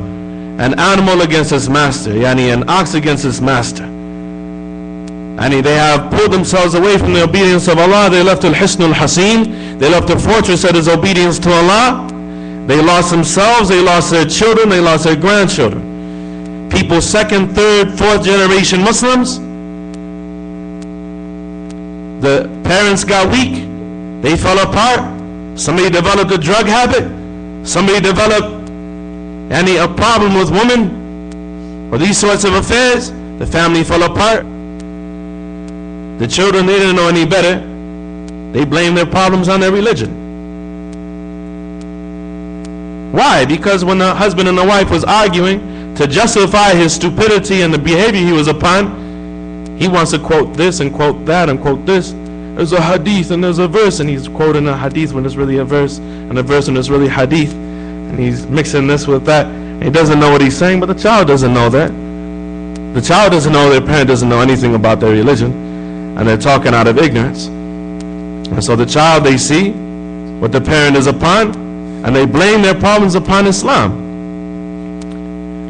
an animal against its master, an ox against its master. And they have pulled themselves away from the obedience of Allah. They left al-Hisn al-Hasin. They left the fortress that is obedience to Allah. They lost themselves, they lost their children, they lost their grandchildren. People, second, third, fourth generation Muslims, the parents got weak, they fell apart. Somebody developed a drug habit, somebody developed a problem with women, or these sorts of affairs. The family fell apart. The children, they didn't know any better. They blamed their problems on their religion. Why? Because when the husband and the wife was arguing to justify his stupidity and the behavior he was upon, he wants to quote this and quote that and quote this. There's a hadith and there's a verse, and he's quoting a hadith when it's really a verse, and a verse when it's really hadith, and he's mixing this with that. He doesn't know what he's saying, but the child doesn't know that. The child doesn't know, their parent doesn't know anything about their religion, and they're talking out of ignorance. And so the child, they see what the parent is upon, and they blame their problems upon Islam.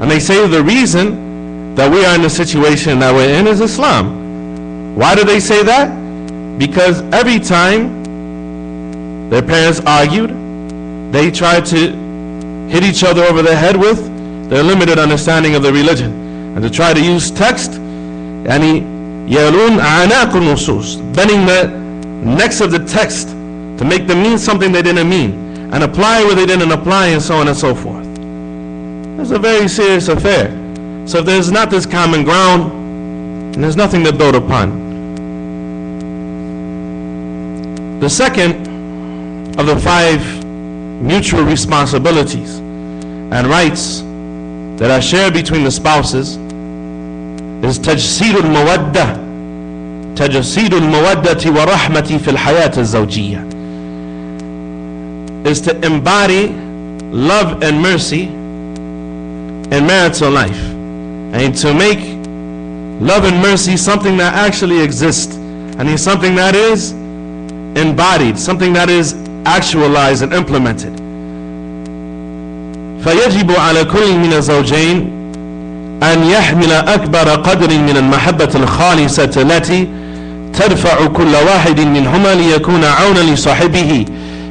And they say the reason that we are in the situation that we're in is Islam. Why do they say that? Because every time their parents argued, they tried to hit each other over the head with their limited understanding of the religion, and to try to use text, يَلُونَ أَعْنَاقُ النُّصُوص, bending the necks of the text to make them mean something they didn't mean, and apply where they didn't apply, and so on and so forth. It's a very serious affair. So if there's not this common ground, and there's nothing to build upon. The second of the 5 mutual responsibilities and rights that are shared between the spouses is تجسيد المودة تجسيد المودة ورحمة في الحياة الزوجية, is to embody love and mercy in marital life, and to make love and mercy something that actually exists, and it's something that is embodied, something that is actualized and implemented. فيجب على كل من الزوجين أن يحمل أكبر قدر من المحبة الخالصة التي ترفع كل واحد منهما ليكون عونا لصاحبه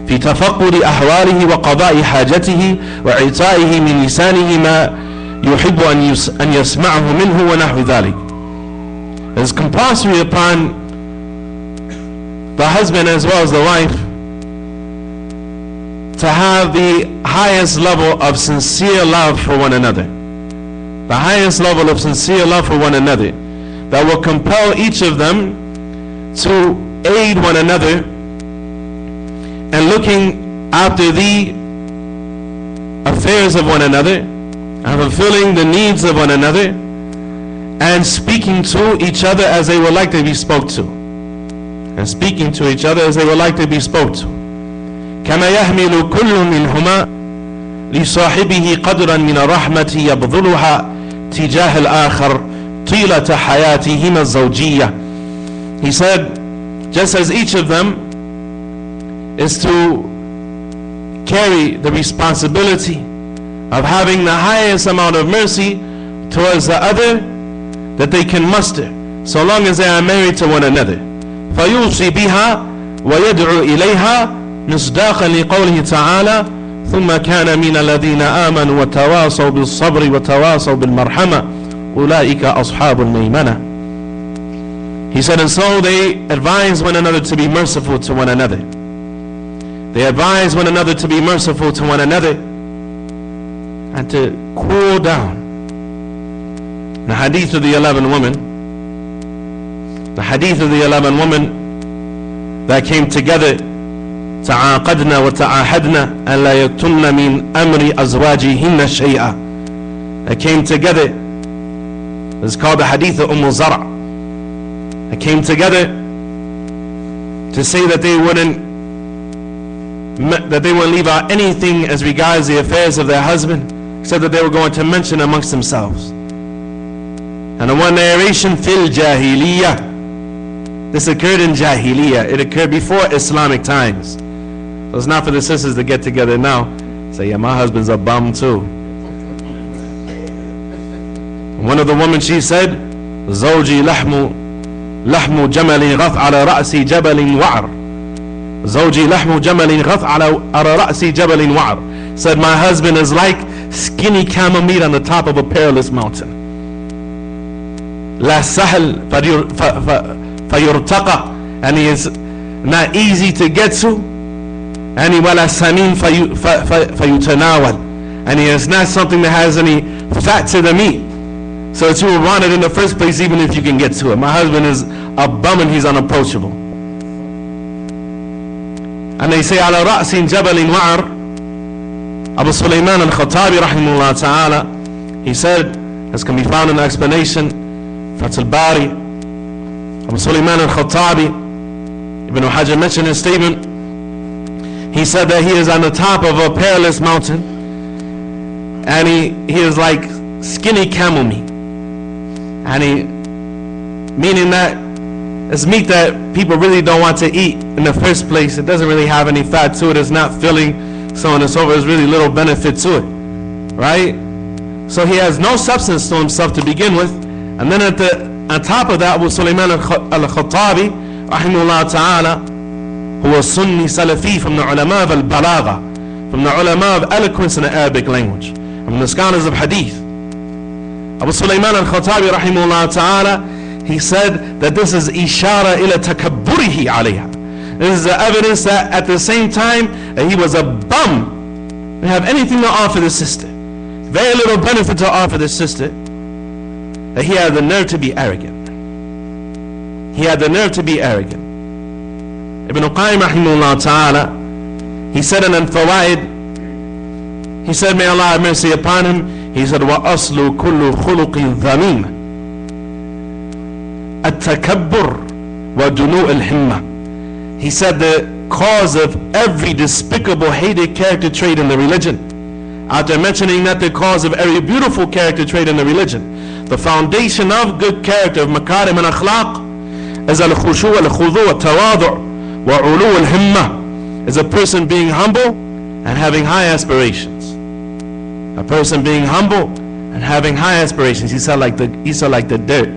في تفقد أحواله وقضاء حاجته وإعطائه من لسانه ما يحب أن يسمعه منه ونحو ذلك. It is compulsory upon the husband as well as the wife to have the highest level of sincere love for one another. The highest level of sincere love for one another that will compel each of them to aid one another and looking after the affairs of one another and fulfilling the needs of one another and speaking to each other as they would like to be spoke to. And speaking to each other as they would like to be spoke to. كما يحمل كل منهما لصاحبه قدرا من الرحمة يبذلها تجاه الآخر طيلة حياتهما الزوجية. He said, just as each of them is to carry the responsibility of having the highest amount of mercy towards the other that they can muster, so long as they are married to one another. فيوصي بها ويدعو إليها مصداقا لقوله تعالى ثم كان من الذين آمنوا وتواصوا بالصبر وتواصوا بالمرحمة أولئك أصحاب الميمنة. He said, and so they advise one another to be merciful to one another. They advise one another to be merciful to one another and to cool down. The hadith of the 11 women, the hadith of the 11 women that came together, تعاقدنا وتعاهدنا أن لا يكتمن من أمر أزواجهن شيئا, that came together. It's called the hadith of Zara. That came together to say that they wouldn't leave out anything as regards the affairs of their husband, except that they were going to mention amongst themselves. And the one narration, fil jahiliyyah, this occurred in Jahiliyyah. It occurred before Islamic times. So it's not for the sisters to get together now. Say, yeah, my husband's a bum too. One of the women, she said, زوجي لحم جمل غث على رأس جبل وعر. زوجي لحم جمل غث على رأس جبل وعر. Said, my husband is like skinny camel meat on the top of a perilous mountain. لا سهل فيرتقى, and he is not easy to get to, and he ولا سمين فيتناول, and he is not something that has any fat to the meat, so that you will want it in the first place even if you can get to it. My husband is a bum and he's unapproachable. And they say على رأس جبل وعر. Abu Sulaiman al-Khattabi rahimahullah ta'ala, he said, as can be found in the explanation Fath al-Bari, Abu Sulaiman al-Khattabi, Ibn Hajar mentioned his statement. He said that he is on the top of a perilous mountain, and he is like skinny camel meat, and meaning that it's meat that people really don't want to eat in the first place. It doesn't really have any fat to it. It's not filling, so on and so forth. There's really little benefit to it, right? So he has no substance to himself to begin with, and then on top of that, Abu Sulaiman al-Khattabi rahimahullah ta'ala, who was Sunni Salafi from the ulama of al-Balagha, from the ulama of eloquence in the Arabic language, and from the scholars of hadith. Abu Sulaiman al-Khattabi rahimahullah ta'ala, he said that this is ishara ila takabburihi alayha. This is the evidence that at the same time that he was a bum, didn't have anything to offer the sister, very little benefit to offer the sister, that he had the nerve to be arrogant. He had the nerve to be arrogant. Ibn Qayyim rahimahullah ta'ala, he said in Al-Fawaid, he said, may Allah have mercy upon him, he said, وَأَصْلُ كُلُّ خُلُقٍ ذَمِيمٍ التَّكَبُّرُ وَدُنُوءِ الْحِمَّةِ. He said the cause of every despicable, hated character trait in the religion, after mentioning that the cause of every beautiful character trait in the religion, the foundation of good character, of makarim and akhlaq, is al-khushu' al-khudu' al-tawadu' wa ulu al-himma, is a person being humble and having high aspirations. A person being humble and having high aspirations. He said like the dirt,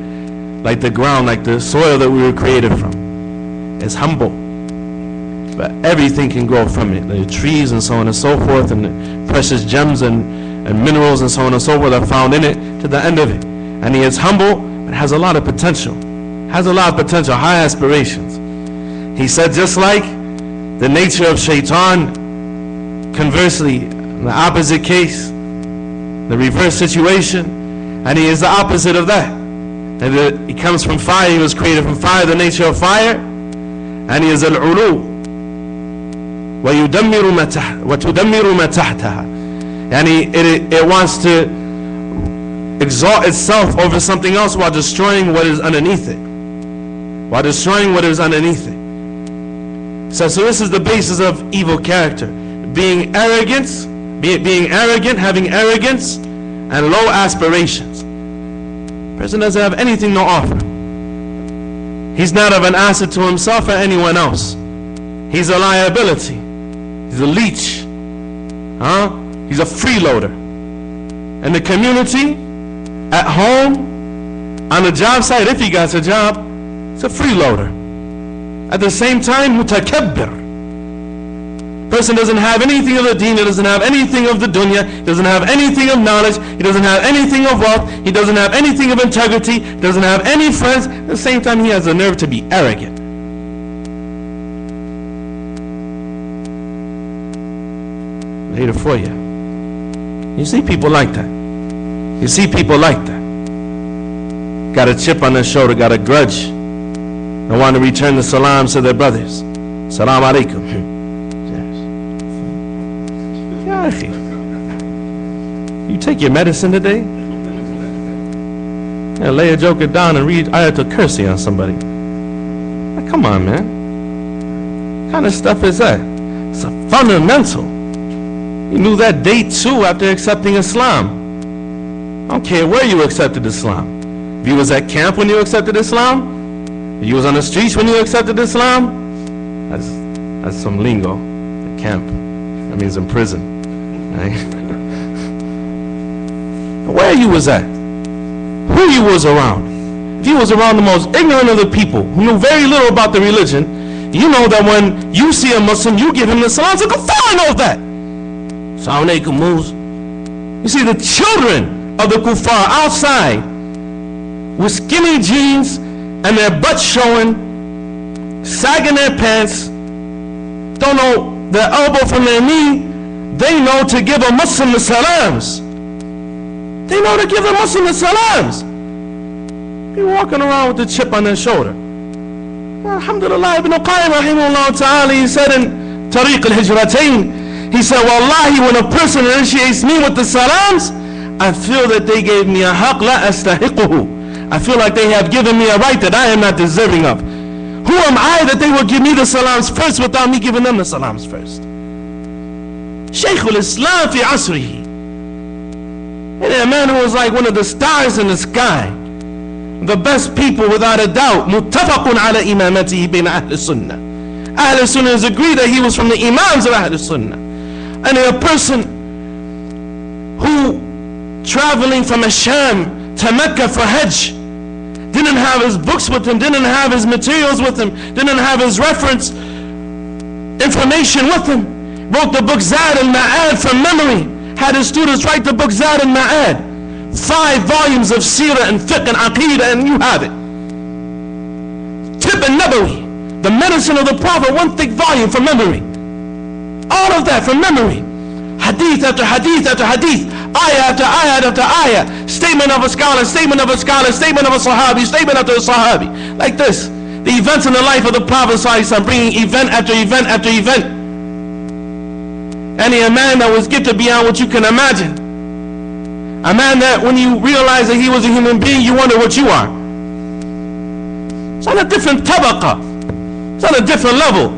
like the ground, like the soil that we were created from. It's humble, but everything can grow from it. The trees and so on and so forth, and the precious gems and minerals and so on and so forth are found in it to the end of it. And he is humble, but has a lot of potential. Has a lot of potential, high aspirations. He said just like the nature of shaitan, conversely, in the opposite case, the reverse situation, and he is the opposite of that. And he comes from fire, he was created from fire, the nature of fire, and he is al-ulu. وَتُدَمِّرُ مَا تَحْتَهَا. And it wants to exalt itself over something else while destroying what is underneath it. While destroying what is underneath it. So this is the basis of evil character. Being arrogant, having arrogance, and low aspirations. Person doesn't have anything to offer. He's not of an asset to himself or anyone else. He's a liability. He's a leech. He's a freeloader. In the community, at home, on the job site, if he got a job, he's a freeloader. At the same time, mutakabbir. Person doesn't have anything of the deen, he doesn't have anything of the dunya, he doesn't have anything of knowledge, he doesn't have anything of wealth, he doesn't have anything of integrity, he doesn't have any friends. At the same time, he has the nerve to be arrogant. Later for you. You see people like that. You see people like that. Got a chip on their shoulder, got a grudge. They want to return the salams to their brothers. Salam alaikum. You take your medicine today? Yeah, lay a joker down and read Ayatul Kursi on somebody. Like, come on, man. What kind of stuff is that? It's a fundamental. You knew that day too after accepting Islam. I don't care where you accepted Islam. If you was at camp when you accepted Islam, if you was on the streets when you accepted Islam, that's some lingo. At camp. That means in prison. Right? Where you was at, who you was around. If you was around the most ignorant of the people who knew very little about the religion, you know that when you see a Muslim, you give him the salam. So kafar knows that. Salam alaikum moves. You see the children of the kuffar outside with skinny jeans and their butts showing, sagging their pants, don't know their elbow from their knee. They know to give a Muslim the salams. They know to give a Muslim the salams. Be walking around with the chip on their shoulder. Well, alhamdulillah, Ibn Qayyim rahimahullah ta'ala, he said in Tariq al-Hijratain, he said, wallahi, when a person initiates me with the salams, I feel that they gave me a haqq la astahiquhu. I feel like they have given me a right that I am not deserving of. Who am I that they will give me the salams first without me giving them the salams first? Shaykh al-Islam fi asrihi. And a man who was like one of the stars in the sky, the best people without a doubt. Muttafaqun ala imamatihi bayna Ahl Sunnah. Ahl Sunnah has agreed that he was from the Imams of Ahl Sunnah. And a person who traveling from Asham to Mecca for Hajj didn't have his books with him, didn't have his materials with him, didn't have his reference information with him. Wrote the book Zad al-Ma'ad from memory. Had his students write the book Zad al-Ma'ad. 5 volumes of Seerah and Fiqh and Aqidah, and you have it. Tib al-Nabawi, the medicine of the Prophet, 1 thick volume from memory. All of that from memory. Hadith after hadith after hadith. Ayah after ayah after ayah. Statement of a scholar, statement of a scholar, statement of a Sahabi, statement after a Sahabi. Like this. The events in the life of the Prophet ﷺ, bringing event after event after event. And a man that was gifted beyond what you can imagine. A man that when you realize that he was a human being, you wonder what you are. It's on a different tabaqa. It's on a different level.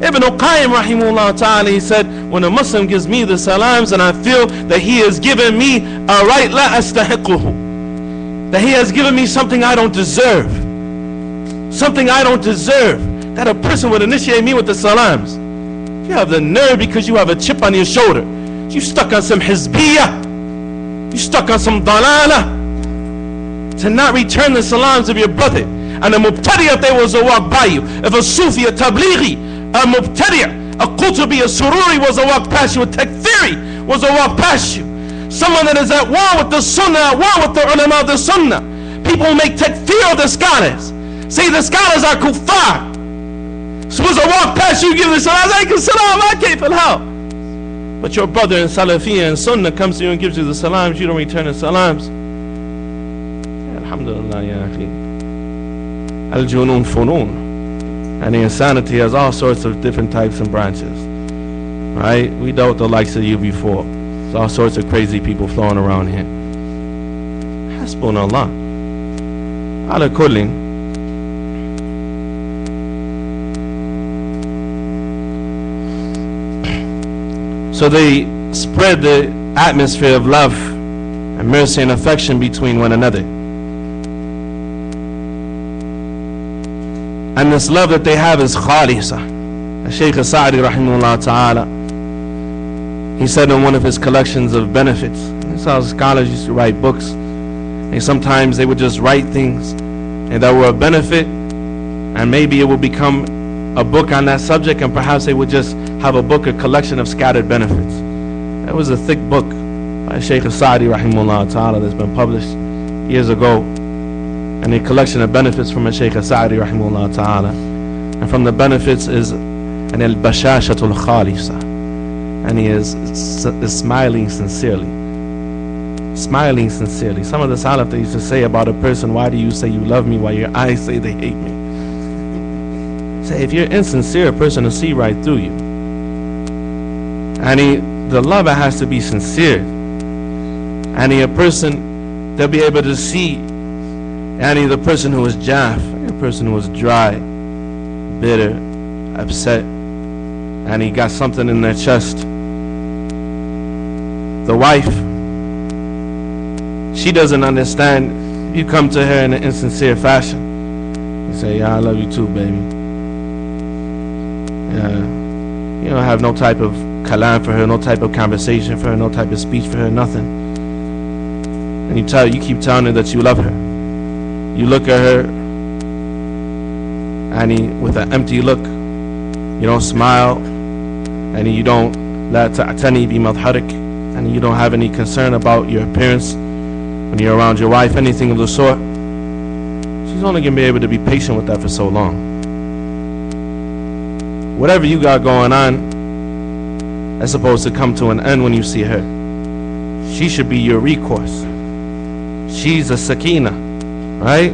Ibn Qayyim rahimahullah ta'ala, he said, when a Muslim gives me the salams and I feel that he has given me a right, la astahiquhu, that he has given me something I don't deserve. Something I don't deserve. That a person would initiate me with the salams. You have the nerve because you have a chip on your shoulder. You stuck on some hizbiyah. You stuck on some dalala. To not return the salams of your brother. And a mubtadi, if they was to walk by you. If a Sufi, a Tablighi, a mubtadi', a Qutubi, a Sururi was to walk past you, a Takfiri was to walk past you. Someone that is at war with the Sunnah, at war with the ulama of the Sunnah. People make takfir of the scholars. Say the scholars are kuffar. Supposed to walk past you, give the salam, alaykum salam, kayf al-hal. But your brother in Salafiyya and Sunnah comes to you and gives you the salams, you don't return the salams. Alhamdulillah, ya akhi. Al-junun funun. And the insanity has all sorts of different types and branches. Right? We dealt with the likes of you before. There's all sorts of crazy people flowing around here. Hasbunallah. Ala kullin. So they spread the atmosphere of love and mercy and affection between one another. And this love that they have is khalisa. Shaykh Sa'di rahimahullah ta'ala, he said in one of his collections of benefits, that's how scholars used to write books, and sometimes they would just write things and that were a benefit, and maybe it would become a book on that subject, and perhaps they would just have a book, a collection of scattered benefits. That was a thick book by Shaykh Sa'di rahimahullah ta'ala that's been published years ago, and a collection of benefits from a Shaykh Sa'di rahimahullah ta'ala. And from the benefits is an al-bashashatul khalisa, and he is smiling sincerely. Smiling sincerely. Some of the salaf, they used to say about a person, why do you say you love me while your eyes say they hate me? Say, if you're insincere, a person will see right through you. And the lover has to be sincere. And a person, they'll be able to see, and the person who is jaff, a person who is dry, bitter, upset, and he got something in their chest. The wife, she doesn't understand. You come to her in an insincere fashion. You say, yeah, I love you too, baby. Yeah. You don't have no type of kalam for her, no type of conversation for her, no type of speech for her, nothing. And you keep telling her that you love her. You look at her, and with an empty look, you don't smile, and you don't la ta'tani bi madharik, and you don't have any concern about your appearance when you're around your wife, anything of the sort. She's only going to be able to be patient with that for so long. Whatever you got going on, that's supposed to come to an end when you see her. She should be your recourse. She's a sakina, right?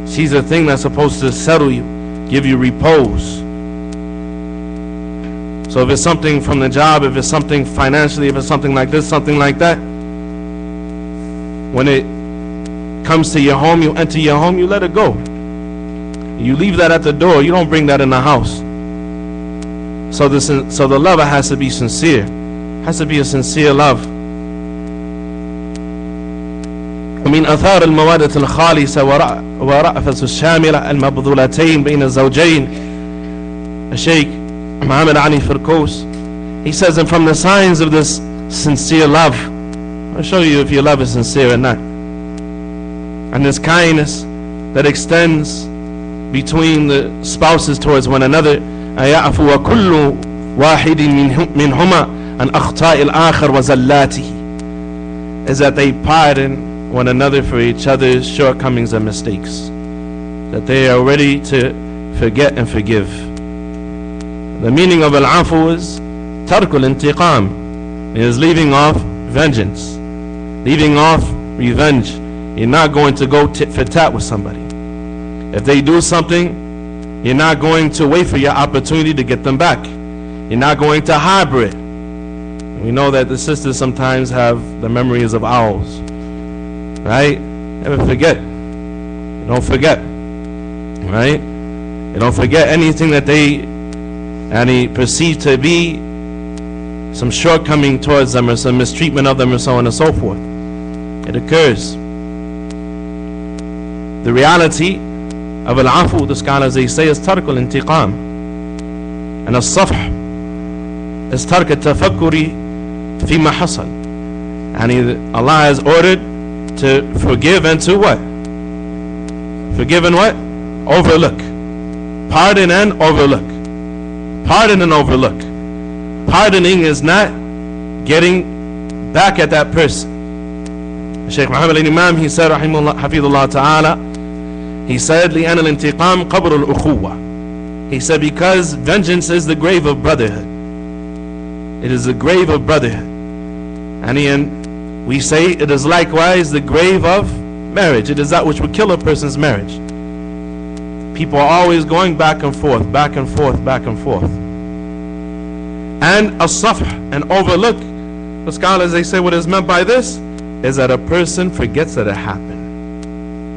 She's a thing that's supposed to settle you, give you repose. So if it's something from the job, if it's something financially, if it's something like this, something like that, when it comes to your home, you enter your home, you let it go. You leave that at the door, you don't bring that in the house. So the lover has to be sincere. Has to be a sincere love. ومن أثار المودة الخالصة ورأفة الشاملة المبذولتين بين الزوجين. Sheikh Muhammad Ali Firkos, he says, and from the signs of this sincere love, I'll show you if your love is sincere or not. And this kindness that extends between the spouses towards one another. أَيَعْفُوَ كُلُّ واحد منهما عن أخطاء الآخر وزلاته, is that they pardon one another for each other's shortcomings and mistakes, that they are ready to forget and forgive. The meaning of al-afu is tarkul intiqam, it is leaving off vengeance, leaving off revenge. You're not going to go tit for tat with somebody. If they do something, you're not going to wait for your opportunity to get them back. You're not going to harbor it. We know that the sisters sometimes have the memories of owls, right? Never forget. You don't forget, right? You don't forget anything that they perceive to be some shortcoming towards them or some mistreatment of them or so on and so forth. It occurs. The reality of al-afu, the scholars they say, is tark al-intiqam, and al-safh is tark al-tafakkuri fima hasal. And Allah has ordered to forgive and to what? Forgive and what? Overlook. Pardon and overlook. Pardon and overlook. Pardoning is not getting back at that person. Shaykh Muhammad al-Imam, he said, Hafidullah Ta'ala, he said, لِأَنَ الْإِنْتِقَامِ قَبْرُ الْأُخُوَّةِ. He said, because vengeance is the grave of brotherhood. It is the grave of brotherhood. And we say it is likewise the grave of marriage. It is that which would kill a person's marriage. People are always going back and forth, back and forth, back and forth. And as-safh, and overlook, the scholars they say what is meant by this is that a person forgets that it happened.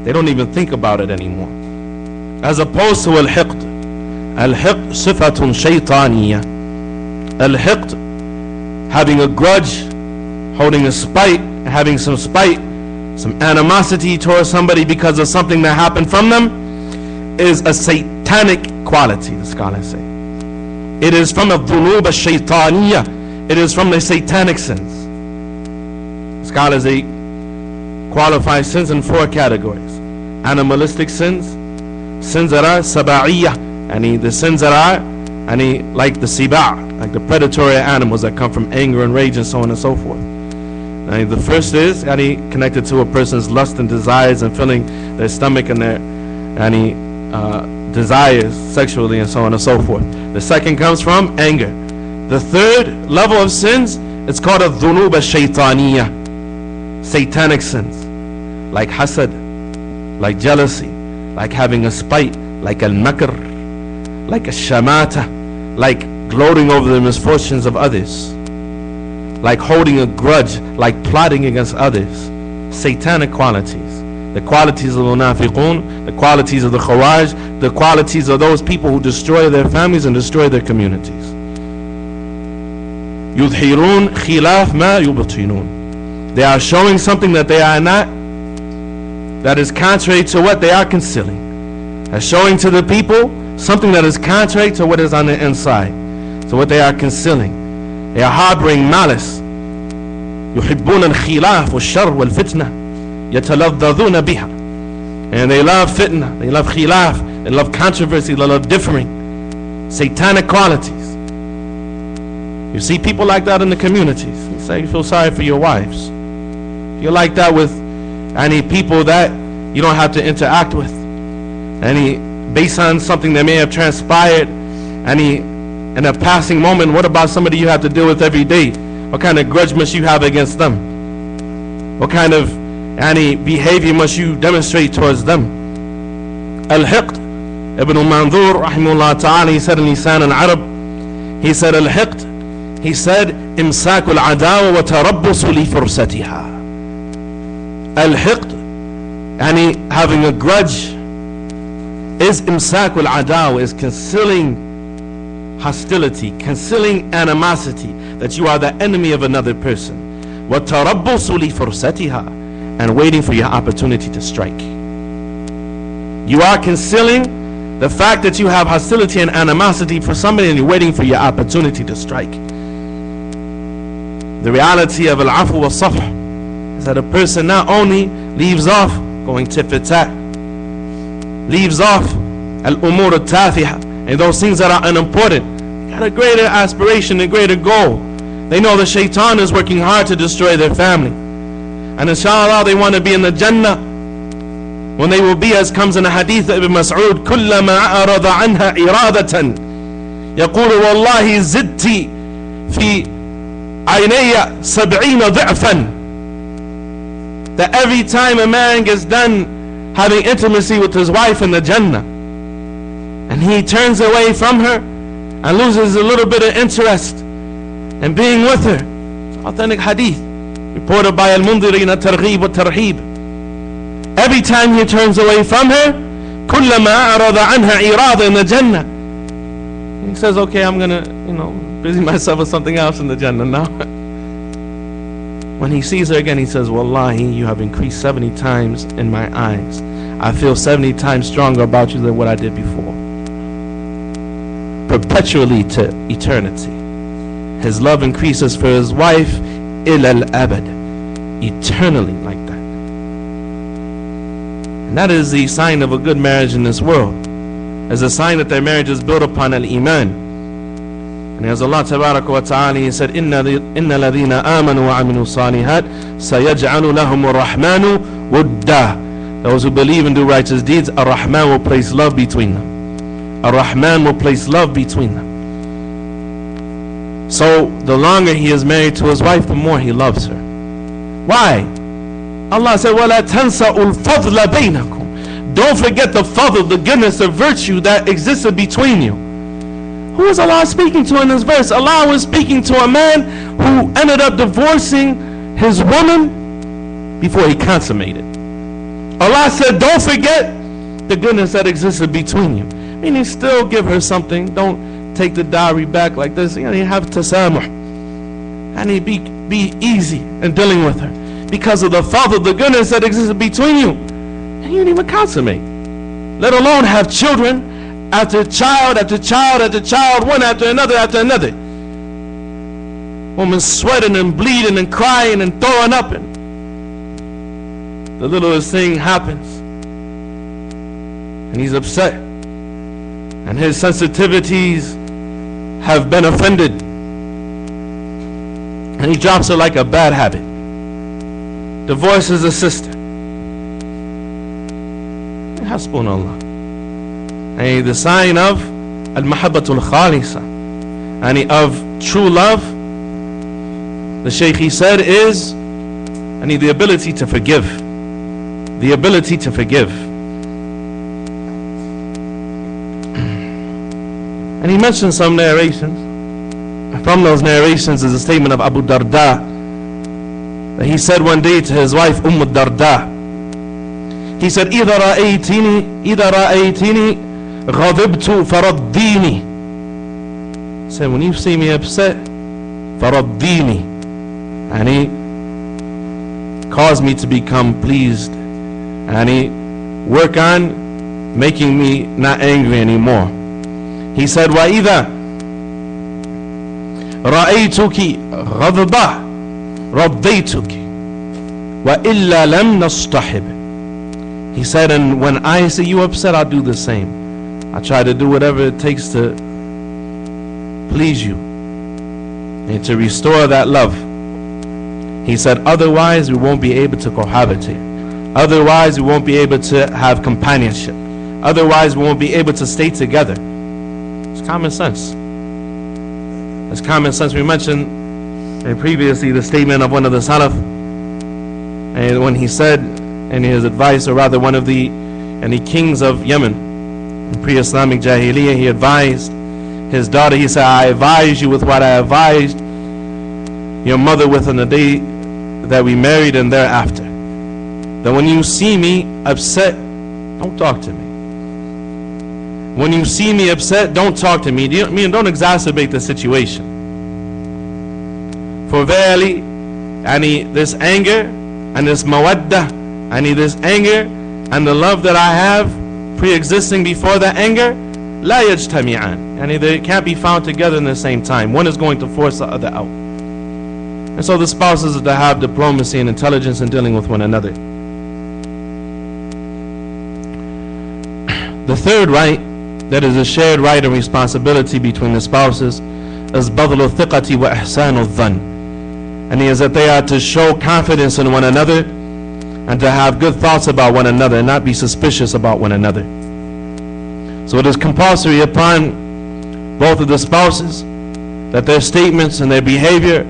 They don't even think about it anymore. As opposed to al-hiqd. Al-hiqd sifatun shaytaniyah. Al-hiqd, having a grudge, holding a spite, having some spite, some animosity towards somebody because of something that happened from them, is a satanic quality, the scholars say. It is from al-dhunub al-shaytaniyah. It is from the satanic sins. Scholars they qualify sins in 4 categories: animalistic sins, sins that are saba'iyah, the sins that are like the siba', like the predatory animals that come from anger and rage and so on and so forth. The first is connected to a person's lust and desires and filling their stomach and their desires sexually and so on and so forth. The second comes from anger. The third level of sins, it's called al-dhunub al-shaytaniyah, satanic sins, like hasad, like jealousy, like having a spite, like al-makr, like al-shamata, like gloating over the misfortunes of others, like holding a grudge, like plotting against others. Satanic qualities. The qualities of the munafiqun, the qualities of the khawarij, the qualities of those people who destroy their families and destroy their communities. Yudhirun khilaf ma yubtinun. They are showing something that they are not, that is contrary to what they are concealing. They're showing to the people something that is contrary to what is on the inside, to what they are concealing. They are harboring malice. يحبون الخلاف والشر والفتنة يتلذذون بها. And they love fitna, they love khilaf, they love controversy, they love differing. Satanic qualities. You see people like that in the communities. You say you feel sorry for your wives. You're like that with any people that you don't have to interact with. Based on something that may have transpired, in a passing moment. What about somebody you have to deal with every day? What kind of grudge must you have against them? What kind of behavior must you demonstrate towards them? Al-hiqd. Ibn al-Manzur rahimahullah ta'ala, he said in Lisan al-Arab, he said al-hiqd, he said imsakul adawa wa tarabbusu li fursatiha. Al-hiqd, having a grudge, is imsakul adawa, is concealing hostility, concealing animosity, that you are the enemy of another person. وَتَرَبُّصُ لِفُرْسَتِهَا, and waiting for your opportunity to strike. You are concealing the fact that you have hostility and animosity for somebody, and you're waiting for your opportunity to strike. The reality of al-afu wa-safh is that a person not only leaves off going tit for tat, leaves off al-umur al-tafiha, and those things that are unimportant, got a greater aspiration, a greater goal. They know the shaitan is working hard to destroy their family. And inshallah they want to be in the Jannah. When they will be, as comes in a hadith of Ibn Mas'ud, كُلَّمَا أَعْرَضَ عَنْهَا إِرَادَةً يَقُولُ وَاللَّهِ زِدْتِ فِي عَيْنَيَّ 70 ضِعْفًا. That every time a man gets done having intimacy with his wife in the Jannah, and he turns away from her and loses a little bit of interest in being with her. Authentic hadith reported by al-Mundhiri in al-Targhib wa Tarhib. Every time he turns away from her, كُلَّمَا أَعْرَضَ عَنْهَا إِرَادَ in the Jannah. He says, okay, I'm gonna, busy myself with something else in the Jannah now. When he sees her again, he says, Wallahi, you have increased 70 times in my eyes. I feel 70 times stronger about you than what I did before. Perpetually to eternity. His love increases for his wife ilal abad, eternally like that. And that is the sign of a good marriage in this world. As a sign that their marriage is built upon al-Iman. And as Allah Tabaraka wa Ta'ala, He said, Inna ladhina amanu wa aminu salihat sayaj'alu lahum ar-Rahmanu wudda. Those who believe and do righteous deeds, ar-Rahman will place love between them. Ar-Rahman will place love between them. So the longer he is married to his wife, the more he loves her. Why? Allah said, وَلَا تَنْسَأُ الْفَضْلَ بَيْنَكُمْ. Don't forget the fadl, the goodness, the virtue that existed between you. Who is Allah speaking to in this verse? Allah was speaking to a man who ended up divorcing his woman before he consummated. Allah said, don't forget the goodness that existed between you. Meaning still give her something. Don't take the dowry back like this. You have tasamuh. And be easy in dealing with her. Because of the fadl, the goodness that existed between you. And you didn't even consummate. Let alone have children after child, after child, after child, one after another, after another. Woman sweating and bleeding and crying and throwing up, and the littlest thing happens, and he's upset, and his sensitivities have been offended, and he drops her like a bad habit, divorces a sister. Hasbunallah. And the sign of al-mahabbatul khalisa, and of true love, the Shaykh, he said, is the ability to forgive. The ability to forgive. And he mentioned some narrations. From those narrations is a statement of Abu Darda, that he said one day to his wife Darda, he said, إِذَا رَأَيْتِنِي غَضِبْتُ فَرَضِّينِي. He said, when you see me upset, فَرَضِّينِي. And he caused me to become pleased. And he work on making me not angry anymore. He said, وَإِذَا رَأَيْتُكِ غَضْبَةً رَضَّيْتُكِ وَإِلَّا لَمْ نَصْطَحِبْ. He said, and when I see you upset, I'll do the same. I try to do whatever it takes to please you and to restore that love. He said, otherwise we won't be able to cohabitate. Otherwise we won't be able to have companionship. Otherwise we won't be able to stay together. It's common sense. It's common sense. We mentioned previously the statement of one of the Salaf, and when he said in his advice, or rather one of the kings of Yemen in pre-Islamic Jahiliyyah, he advised his daughter, he said, I advise you with what I advised your mother with on the day that we married and thereafter, that when you see me upset, don't talk to me. When you see me upset, don't talk to me. Don't exacerbate the situation. For verily, this anger and this mawaddah, this anger and the love that I have pre-existing before that anger, la yajtami'an. They can't be found together in the same time. One is going to force the other out. And so the spouses are to have diplomacy and intelligence in dealing with one another. The third right that is a shared right and responsibility between the spouses is badlu thiqati wa ihsanu dhann, and is that they are to show confidence in one another and to have good thoughts about one another and not be suspicious about one another. So it is compulsory upon both of the spouses that their statements and their behavior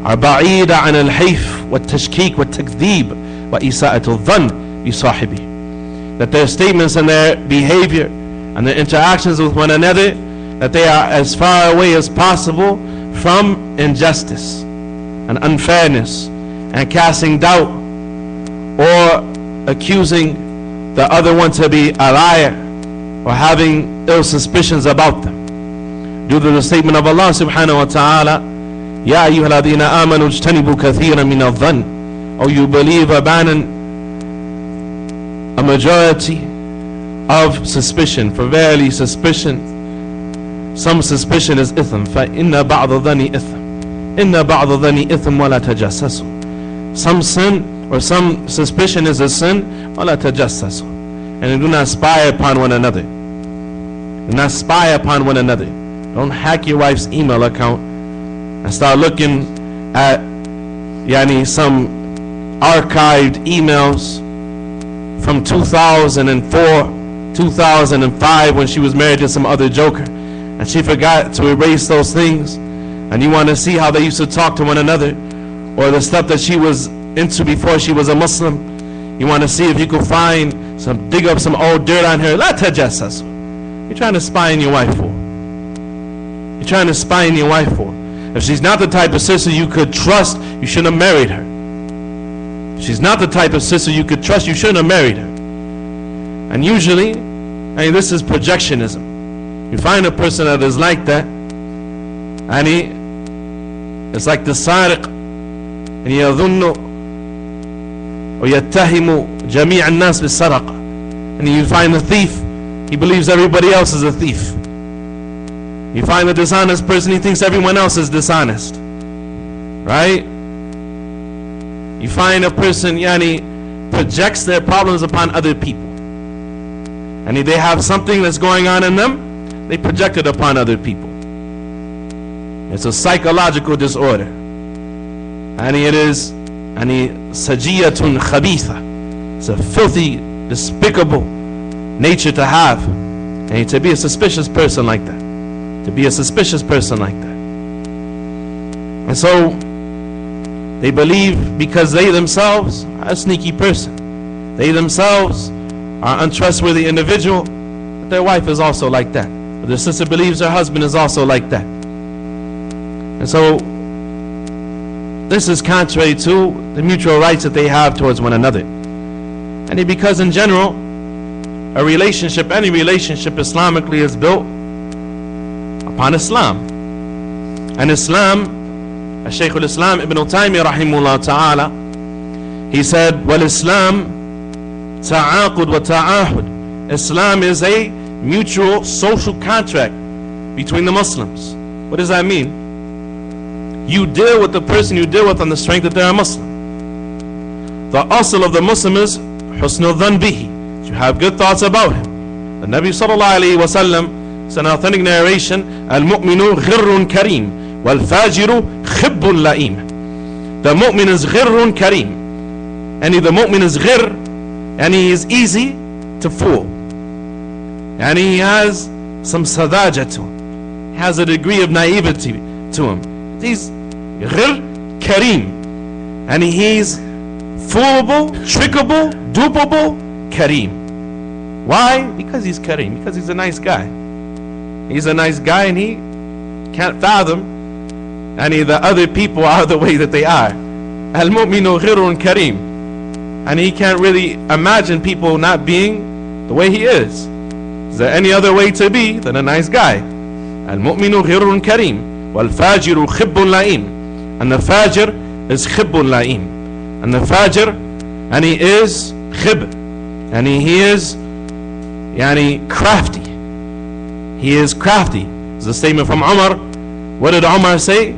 are ba'ida an al-hayf wa tashkik wa takdhib wa isa'atu dhann bi sahibi, that their statements and their behavior and their interactions with one another, that they are as far away as possible from injustice and unfairness and casting doubt or accusing the other one to be a liar or having ill suspicions about them. Due to the statement of Allah subhanahu wa ta'ala, Ya ayyuhalladhina amanu ijtanibu kathiran min adh-dhann, or you believe, abandon a majority of suspicion, for verily suspicion, some suspicion is ithm. فَإِنَّ بَعْضَ الظَّنِّ إِثْمٌ إِنَّ بَعْضَ الظَّنِّ إِثْمٌ وَلَا تَجَسَّسُوا. Some sin or some suspicion is a sin, وَلَا تَجَسَّسُوا, and do not spy upon one another. Do not spy upon one another. Don't hack your wife's email account and start looking at some archived emails from 2004, 2005, when she was married to some other joker, and she forgot to erase those things, and you want to see how they used to talk to one another, or the stuff that she was into before she was a Muslim. You want to see if you could dig up some old dirt on her. La tajassasu. You're trying to spy on your wife for? You're trying to spy on your wife for? If she's not the type of sister you could trust, you shouldn't have married her. If she's not the type of sister you could trust, you shouldn't have married her. And usually, this is projectionism. You find a person that is like that, and it's like the sariq, and yadhunnu or yattahimu jami' an-nas bis-saraqa, and you find the thief, he believes everybody else is a thief. You find the dishonest person, he thinks everyone else is dishonest, right? You find a person projects their problems upon other people, and if they have something that's going on in them, they project it upon other people. It's a psychological disorder, and it is sajiyatun khabitha. It's a filthy, despicable nature to have, and to be a suspicious person like that. To be a suspicious person like that. And so they believe because they themselves are a sneaky person, they themselves are an untrustworthy individual, that their wife is also like that, or their sister believes her husband is also like that. And so this is contrary to the mutual rights that they have towards one another. And because in general, a relationship, any relationship Islamically is built upon Islam. And Islam, Shaykh al-Islam Ibn Taymiyyah rahimahullah ta'ala, he said, Wal-Islam ta'aqud wa ta'ahud. Islam is a mutual social contract between the Muslims. What does that mean? You deal with the person you deal with on the strength that they're a Muslim. The asl of the Muslim is husnul dhan bihi. You have good thoughts about him. The Nabi sallallahu alayhi wa sallam, it's an authentic narration, al-mu'minu ghirrun kareem wal-fajiru khibbun la'im. The mu'min is ghirrun kareem, and the mu'min is ghir, and he is easy to fool, and he has some sadaja to him, he has a degree of naivety to him. He's ghir kareem, and he's foolable, trickable, dupable, kareem. Why? Because he's kareem, because he's a nice guy. He's a nice guy, and he can't fathom the other people are the way that they are. Al-mu'minu ghirun kareem, and he can't really imagine people not being the way he is. Is there any other way to be than a nice guy? Al-mu'minu ghirun kareem wal-fajiru khibbun la'im. And the fajr is khibbun la'im. And the fajr, and he is khib, and he is crafty. He is crafty. It's a statement from Umar. What did Umar say?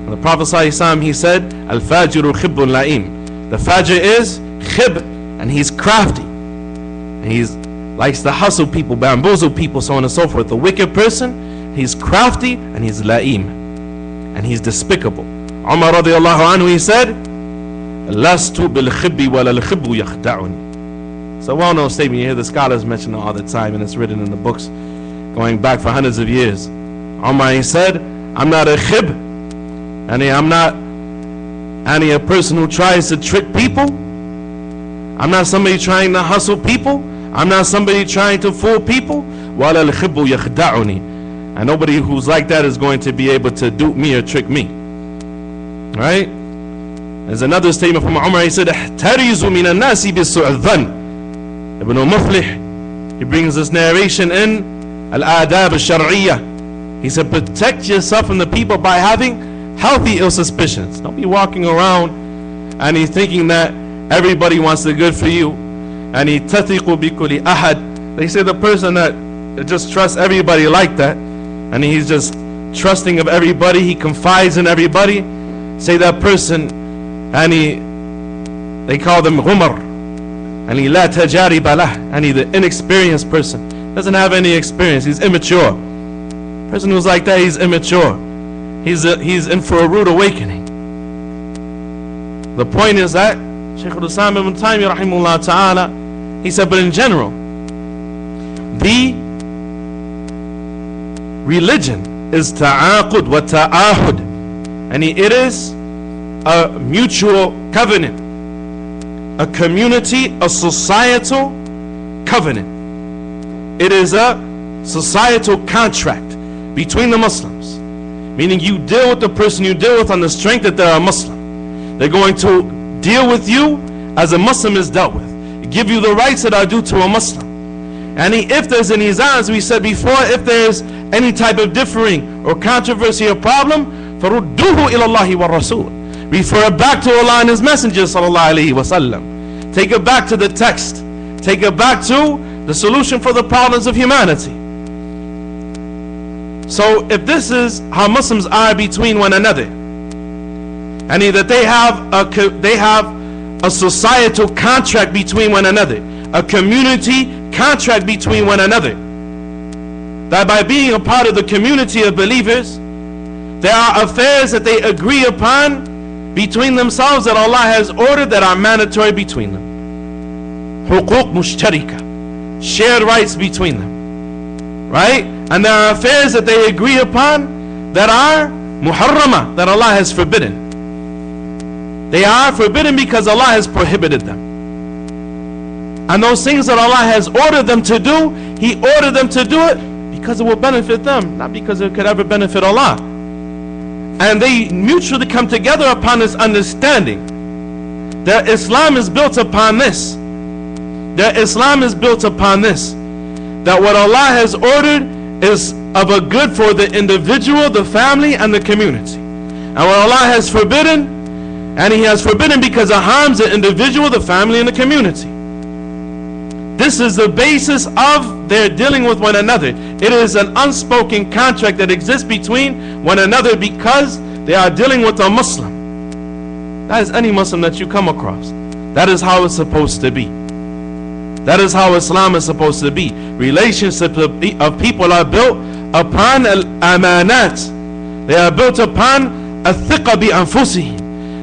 The Prophet ﷺ, he said, Al-Fajiru khibbun la'im. The Fajr is khib, and he's crafty. And he's likes to hustle people, bamboozle people, so on and so forth. The wicked person, he's crafty and he's la'im, and he's despicable. Umar radiallahu anhu, he said, Lastu bil khibbi wa lal khibbu yakhda'uni. It's a well-known statement. You hear the scholars mention it all the time, and it's written in the books going back for hundreds of years. Umar, he said, I'm not a khib, and I'm not a person who tries to trick people. I'm not somebody trying to hustle people. I'm not somebody trying to fool people. وَلَا الْخِبُّ يَخْدَعُنِي. And nobody who's like that is going to be able to dupe me or trick me. Right? There's another statement from Umar. He said, احْتَرِزُ مِنَ النَّاسِ بِالسُّعْ الظَّنِّ. Ibn Muflih, he brings this narration in al-Adab al-Shar'iyyah. He said, protect yourself from the people by having healthy ill suspicions. Don't be walking around and he's thinking that everybody wants the good for you. And he tathiqu bi kulli ahad. They say the person that just trusts everybody like that, and he's just trusting of everybody, he confides in everybody. Say that person, and they call them Umar, and he la tajariba lah, and he's the inexperienced person, doesn't have any experience, he's immature. Person who's like that, he's immature. He's in for a rude awakening. The point is that Shaykh al-Islam ibn Taymiyyah rahimahullah ta'ala, he said, but in general, the religion is ta'aqud wa ta'ahud, and it is a mutual covenant, a community, a societal covenant. It is a societal contract between the Muslims, meaning you deal with the person you deal with on the strength that they're a Muslim. They're going to deal with you as a Muslim is dealt with, give you the rights that are due to a Muslim. And if there's any izans, we said before, if there's any type of differing or controversy or problem, فَرُدُّوهُ إِلَى اللَّهِ وَالرَّسُولِ. Refer it back to Allah and His Messenger sallallahu alayhi wasallam. Take it back to the text. Take it back to the solution for the problems of humanity. So if this is how Muslims are between one another, and that they have a societal contract between one another, a community contract between one another, that by being a part of the community of believers, there are affairs that they agree upon between themselves that Allah has ordered that are mandatory between them. Huquq mushtarika, shared rights between them, right? And there are affairs that they agree upon that are muharrama, that Allah has forbidden. They are forbidden because Allah has prohibited them. And those things that Allah has ordered them to do, He ordered them to do it because it will benefit them, not because it could ever benefit Allah. And they mutually come together upon this understanding that Islam is built upon this. That Islam is built upon this. That what Allah has ordered is of a good for the individual, the family, and the community. And what Allah has forbidden, and He has forbidden because it harms the individual, the family, and the community. This is the basis of their dealing with one another. It is an unspoken contract that exists between one another because they are dealing with a Muslim. That is any Muslim that you come across. That is how it's supposed to be. That is how Islam is supposed to be. Relationships of people are built upon al-amanat. They are built upon al-thiqa bi anfusihim.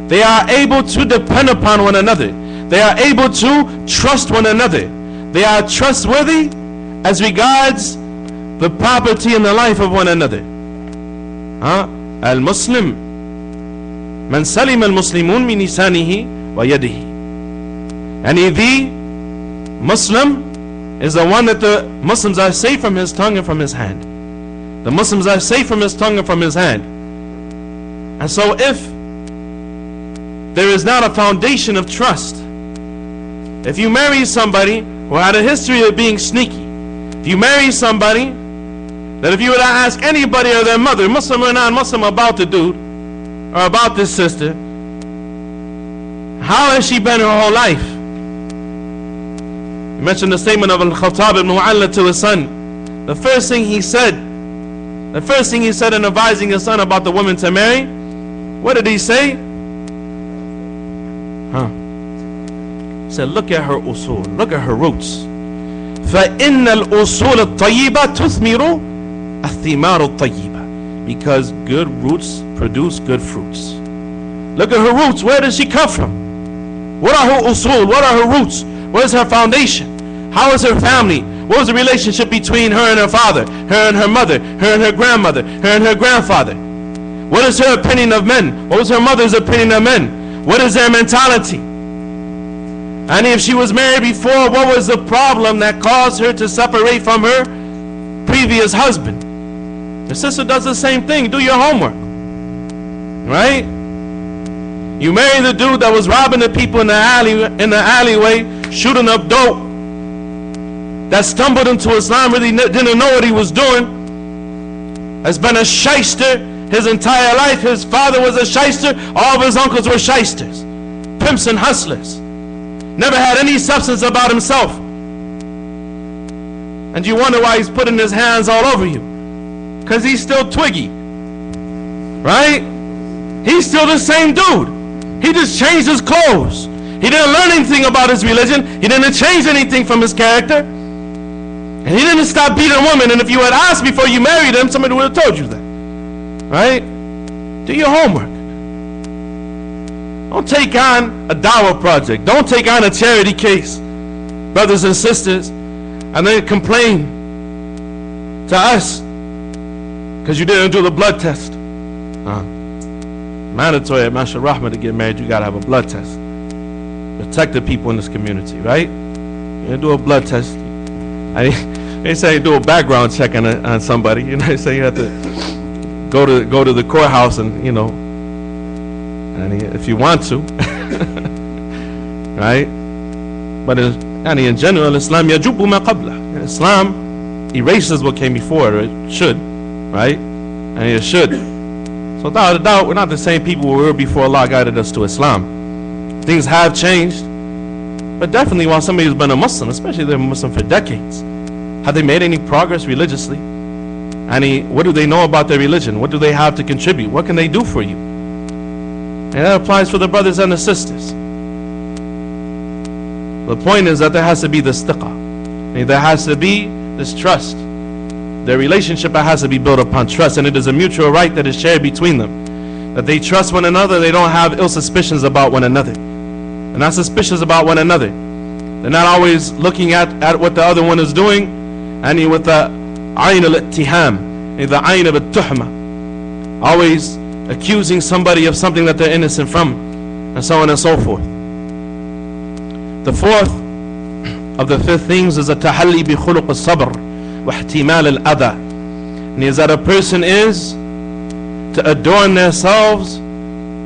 They are able to depend upon one another. They are able to trust one another. They are trustworthy as regards the property and the life of one another. Al-Muslim man salim al-Muslimun min lisanihi wa yadihi. And the Muslim is the one that the Muslims are safe from his tongue and from his hand. The Muslims are safe from his tongue and from his hand. And so if there is not a foundation of trust, if you marry somebody who had a history of being sneaky, if you marry somebody that if you were to ask anybody or their mother, Muslim or non-Muslim, about the dude or about this sister, how has she been her whole life? You mentioned the statement of Al-Khattab ibn Mu'alla to his son. The first thing he said in advising his son about the woman to marry, what did he say? He said, look at her usul, look at her roots. فإن الأصول الطيبة تثمر الثمار الطيبة. Because good roots produce good fruits. Look at her roots. Where does she come from? What are her usul? What are her roots? What is her foundation? How is her family? What was the relationship between her and her father, her and her mother, her and her grandmother, her and her grandfather? What is her opinion of men? What was her mother's opinion of men? What is their mentality? And if she was married before, what was the problem that caused her to separate from her previous husband? The sister does the same thing. Do your homework. Right? You marry the dude that was robbing the people in the alleyway, shooting up dope, that stumbled into Islam, really didn't know what he was doing, has been a shyster his entire life. His father was a shyster. All of his uncles were shysters, pimps and hustlers. Never had any substance about himself. And you wonder why he's putting his hands all over you. Because he's still twiggy. Right? He's still the same dude. He just changed his clothes. He didn't learn anything about his religion. He didn't change anything from his character. And he didn't stop beating women. And if you had asked before you married him, somebody would have told you that. Right? Do your homework. Don't take on a dawah project. Don't take on a charity case, brothers and sisters, and then complain to us because you didn't do the blood test. Mandatory at Masjid Rahmah to get married, you gotta have a blood test. Protect the people in this community, right? You do a blood test. They say do a background check on somebody. You know, they say you have to go to the courthouse and, you know, and if you want to, right? But in general, Islam yajubu ma qabla. Islam erases what came before, or it should, right? And it should. So without a doubt, we're not the same people we were before Allah guided us to Islam. Things have changed, but definitely while somebody who's been a Muslim, especially they're a Muslim for decades, have they made any progress religiously? What do they know about their religion? What do they have to contribute? What can they do for you? And that applies for the brothers and the sisters. The point is that there has to be this istiqah. There has to be this trust. Their relationship has to be built upon trust, and it is a mutual right that is shared between them. That they trust one another, they don't have ill suspicions about one another. They're not suspicious about one another. They're not always looking at what the other one is doing, and with the ayn al-ittiham, the ayn al-tuhma, always accusing somebody of something that they're innocent from, and so on and so forth. The fourth of the fifth things is a tahalli bi khuluq al-sabr wa ihtimal al-adha, and is that a person is to adorn themselves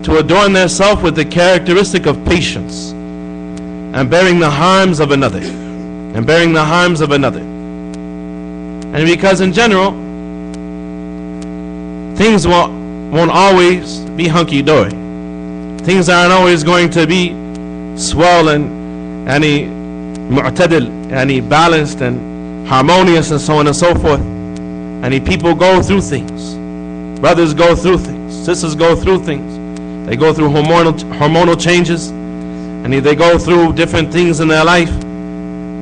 with the characteristic of patience and bearing the harms of another, and because in general things won't always be hunky-dory. Things aren't always going to be swollen, any mu'tadil, any balanced and harmonious, and so on and so forth. People go through things. Brothers go through things. Sisters go through things. They go through hormonal changes, and they go through different things in their life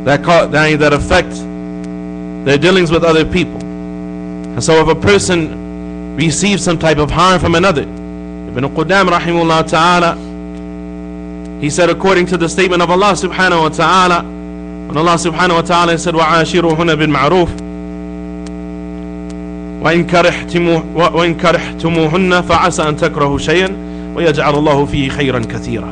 that affect their dealings with other people. And so if a person receives some type of harm from another, Ibn Qudam rahimahullah ta'ala, he said, according to the statement of Allah subhanahu wa ta'ala, when Allah subhanahu wa ta'ala said, وَعَاشِرُهُنَّ بِالْمَعْرُوفِ وَإِن كَرِحْتُمُوهُنَّ فَعَسَى أَن تَكْرَهُ شَيْئًا وَيَجْعَلَ اللَّهُ فِيهِ خَيْرًا كَثِيرًا.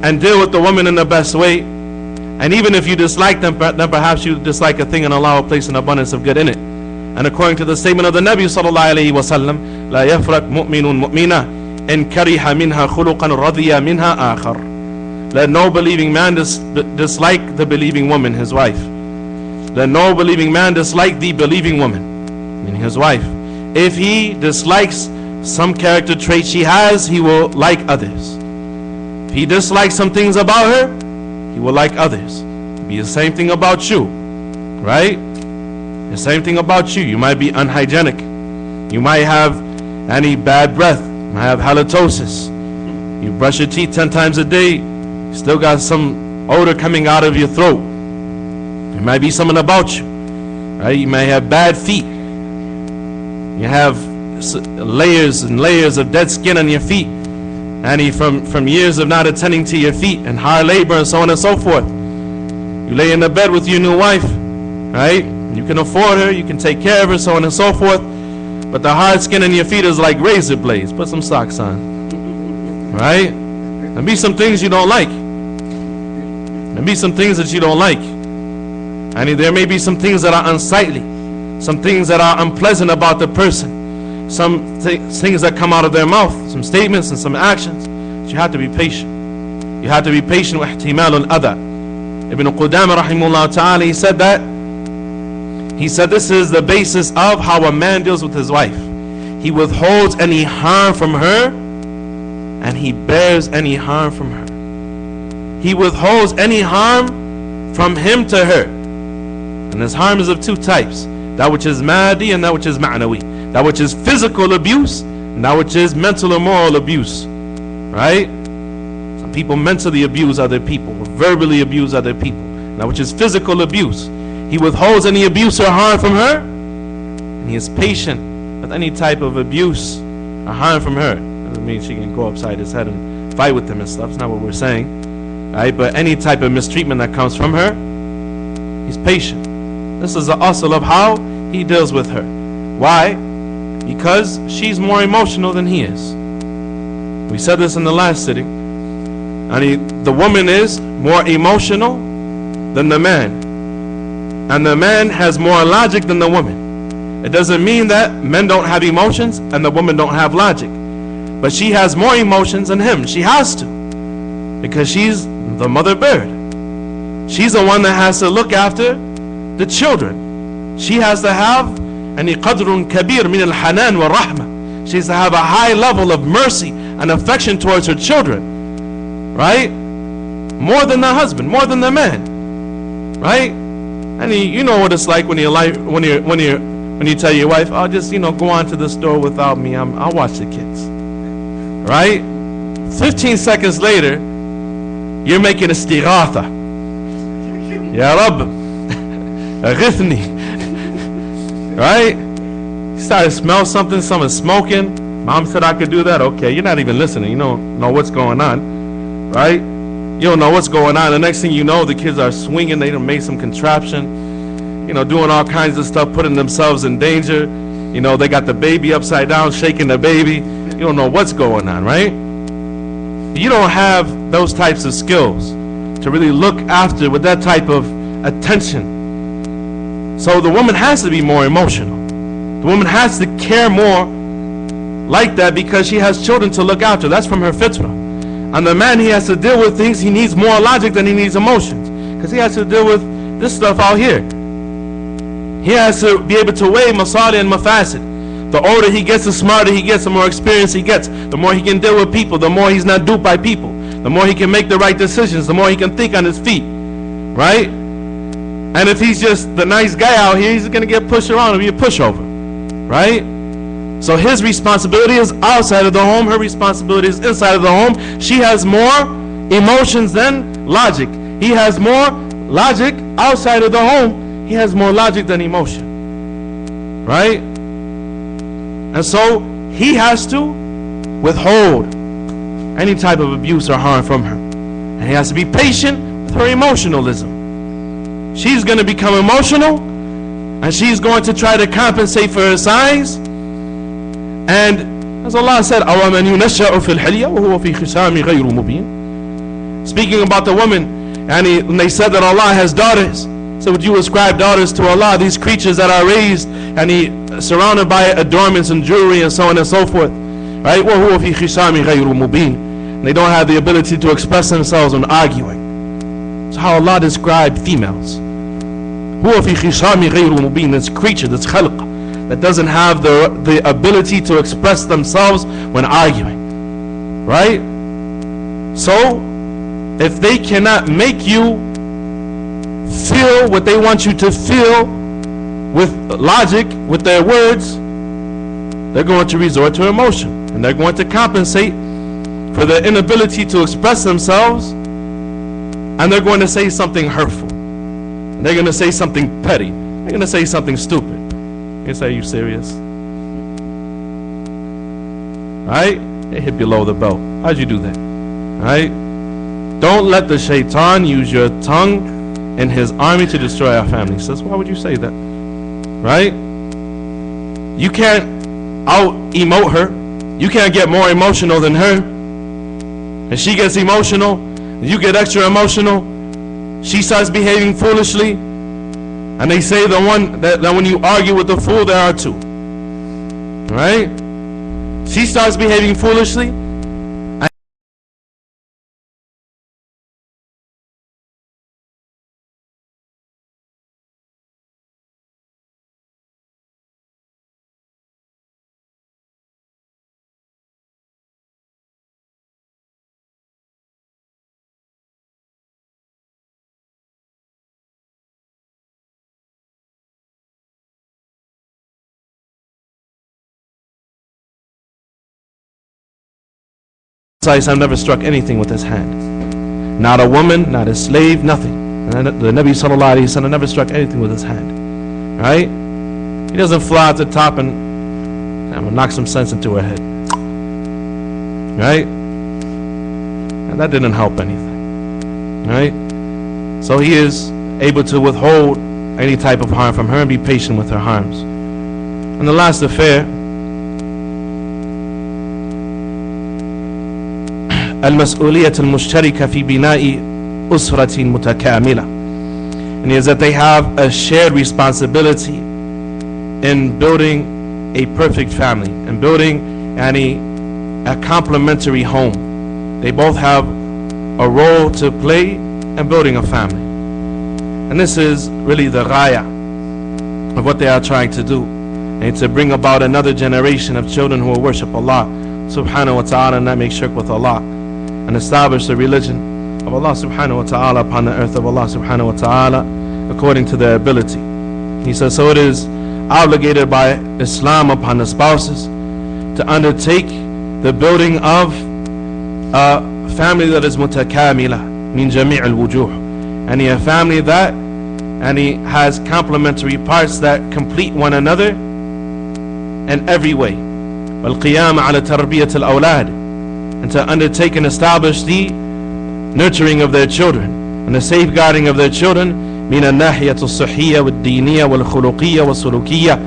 And deal with the woman in the best way. And even if you dislike them, then perhaps you dislike a thing, and Allah will place an abundance of good in it. And according to the statement of the Nabi sallallahu alayhi wa sallam, لا يفرق مؤمن مؤمنة إن كره منها خلقا رضي منها آخر. Let no believing man dislike the believing woman, his wife. Let no believing man dislike the believing woman, meaning his wife. If he dislikes some character trait she has, he will like others. If he dislikes some things about her, he will like others. It'll be the same thing about you, right? The same thing about you. You might be unhygienic. You might have any bad breath. You might have halitosis. You brush your teeth 10 times a day, you still got some odor coming out of your throat. It might be something about you, right? You may have bad feet. You have layers and layers of dead skin on your feet, and from years of not attending to your feet and hard labor and so on and so forth. You lay in the bed with your new wife, right? You can afford her, you can take care of her, so on and so forth, but the hard skin on your feet is like razor blades. Put some socks on, right? There be some things you don't like. There be some things that you don't like. And there may be some things that are unsightly, some things that are unpleasant about the person, some things that come out of their mouth, some statements and some actions. But you have to be patient. You have to be patient with ihtimal al-adha. Ibn Qudama rahimahullah ta'ala, he said that. He said this is the basis of how a man deals with his wife. He withholds any harm from her, and he bears any harm from her. He withholds any harm from him to her. And this harm is of two types: that which is madi and that which is ma'nawi. That which is physical abuse and that which is mental or moral abuse. Right? Some people mentally abuse other people, or verbally abuse other people. That which is physical abuse. He withholds any abuse or harm from her, and he is patient with any type of abuse or harm from her. Doesn't mean she can go upside his head and fight with him and stuff. It's not what we're saying. Right? But any type of mistreatment that comes from her, he's patient. This is the asl of how he deals with her. Why? Because she's more emotional than he is. We said this in the last sitting. And the woman is more emotional than the man. And the man has more logic than the woman. It doesn't mean that men don't have emotions and the woman don't have logic. But she has more emotions than him. She has to. Because she's the mother bird. She's the one that has to look after the children. She has to have any qadrun kabir min al-hanan wa rahmah. She has to have a high level of mercy and affection towards her children. Right? More than the husband, more than the man. Right? And you know what it's like when you tell your wife, "Oh, just go on to the store without me. I'll watch the kids." Right? 15 seconds later, you're making a istighatha. Ya Rabb, aghithni. Right? You start to smell something, someone's smoking. Mom said I could do that. Okay, you're not even listening. You don't know what's going on. Right? You don't know what's going on. The next thing you know, the kids are swinging. They done made some contraption, doing all kinds of stuff, putting themselves in danger. They got the baby upside down, shaking the baby. You don't know what's going on, right? You don't have those types of skills to really look after with that type of attention. So the woman has to be more emotional. The woman has to care more like that because she has children to look after. That's from her fitrah. And the man, he has to deal with things. He needs more logic than he needs emotions, because he has to deal with this stuff out here. He has to be able to weigh masali and mafasid. The older he gets, the smarter he gets, the more experience he gets, the more he can deal with people, the more he's not duped by people, the more he can make the right decisions, the more he can think on his feet. Right? And if he's just the nice guy out here, he's going to get pushed around and be a pushover. Right? So his responsibility is outside of the home, her responsibility is inside of the home. She has more emotions than logic. He has more logic outside of the home. He has more logic than emotion. Right? And so he has to withhold any type of abuse or harm from her. And he has to be patient with her emotionalism. She's going to become emotional, and she's going to try to compensate for her size. And as Allah said, أَوَمَنْ يُنَشَّأُ فِي الْحِلْيَةِ وَهُوَ فِي خِصَامِ غَيْرُ مُبِينٍ. Speaking about the woman, and when they said that Allah has daughters, so would you ascribe daughters to Allah, these creatures that are raised and surrounded by adornments and jewelry and so on and so forth, right? وَهُوَ فِي خِصَامِ غَيْرُ مُبِينٍ. They don't have the ability to express themselves when arguing. That's how Allah described females. هُوَ فِي خِصَامِ غَيْرُ مُبِينٍ. This creature, this khalq, that doesn't have the ability to express themselves when arguing. Right? So, if they cannot make you feel what they want you to feel with logic, with their words, they're going to resort to emotion. And they're going to compensate for their inability to express themselves, and they're going to say something hurtful. They're going to say something petty. They're going to say something stupid. You say, are you serious? Right? They hit below the belt. How'd you do that? Right? Don't let the shaitan use your tongue and his army to destroy our family. He says, why would you say that? Right? You can't out-emote her. You can't get more emotional than her. And she gets emotional, you get extra emotional. She starts behaving foolishly. And they say that when you argue with the fool, there are two. Right? She starts behaving foolishly. I've never struck anything with his hand. Not a woman, not a slave, nothing. And the Nabi sallallahu alayhi wa sallam never struck anything with his hand. Right? He doesn't fly at the top and knock some sense into her head. Right? And that didn't help anything. Right? So he is able to withhold any type of harm from her and be patient with her harms. And the last affair, المسؤولية المشتركة في بناء أسرة متكاملة, and is that they have a shared responsibility in building a perfect family and building a complementary home. They both have a role to play in building a family, and this is really the ghaya of what they are trying to do, and to bring about another generation of children who will worship Allah subhanahu wa ta'ala and not make shirk with Allah, and establish the religion of Allah subhanahu wa ta'ala upon the earth of Allah subhanahu wa ta'ala according to their ability. He says, so it is obligated by Islam upon the spouses to undertake the building of a family that is mutakamila min jami' al-wujuh, and a family that has complementary parts that complete one another in every way. وَالْقِيَامَ عَلَى تَرْبِيَةِ الْأَوْلَادِ, and to undertake and establish the nurturing of their children and the safeguarding of their children min al-nahiyat al-sahiyya wal-diniyya wal-khuluqiyya wal-sulukiyya,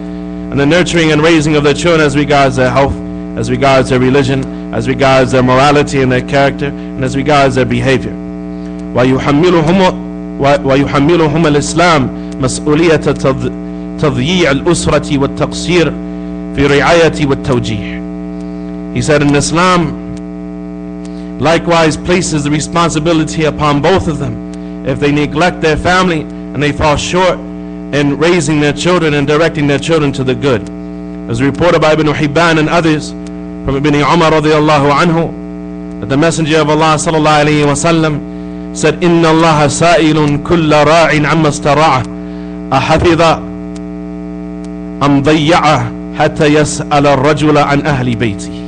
and the nurturing and raising of their children as regards their health, as regards their religion, as regards their morality and their character, and as regards their behavior. وَيُحَمِّلُهُمَ الْإِسْلَامِ مَسْئُولِيَّةَ تَضْيِيعِ الْأُسْرَةِ وَالتَّقْصِيرِ فِي رِعَايَةِ وَالتَّوْجِيهِ. He said, in Islam likewise places the responsibility upon both of them if they neglect their family and they fall short in raising their children and directing their children to the good. As reported by Ibn Hibban and others from Ibn Umar radiyallahu anhu, that the Messenger of Allah sallallahu alayhi wa sallam said, إِنَّ اللَّهَ سَائِلٌ كُلَّ رَاعٍ عَمَّا اسْتَرَعَهُ أَحَفِظَ أَمْ ضَيَّعَهُ حَتَّى يَسْأَلَ الرَّجُلَ عَنْ أَهْلِ بَيْتِهِ.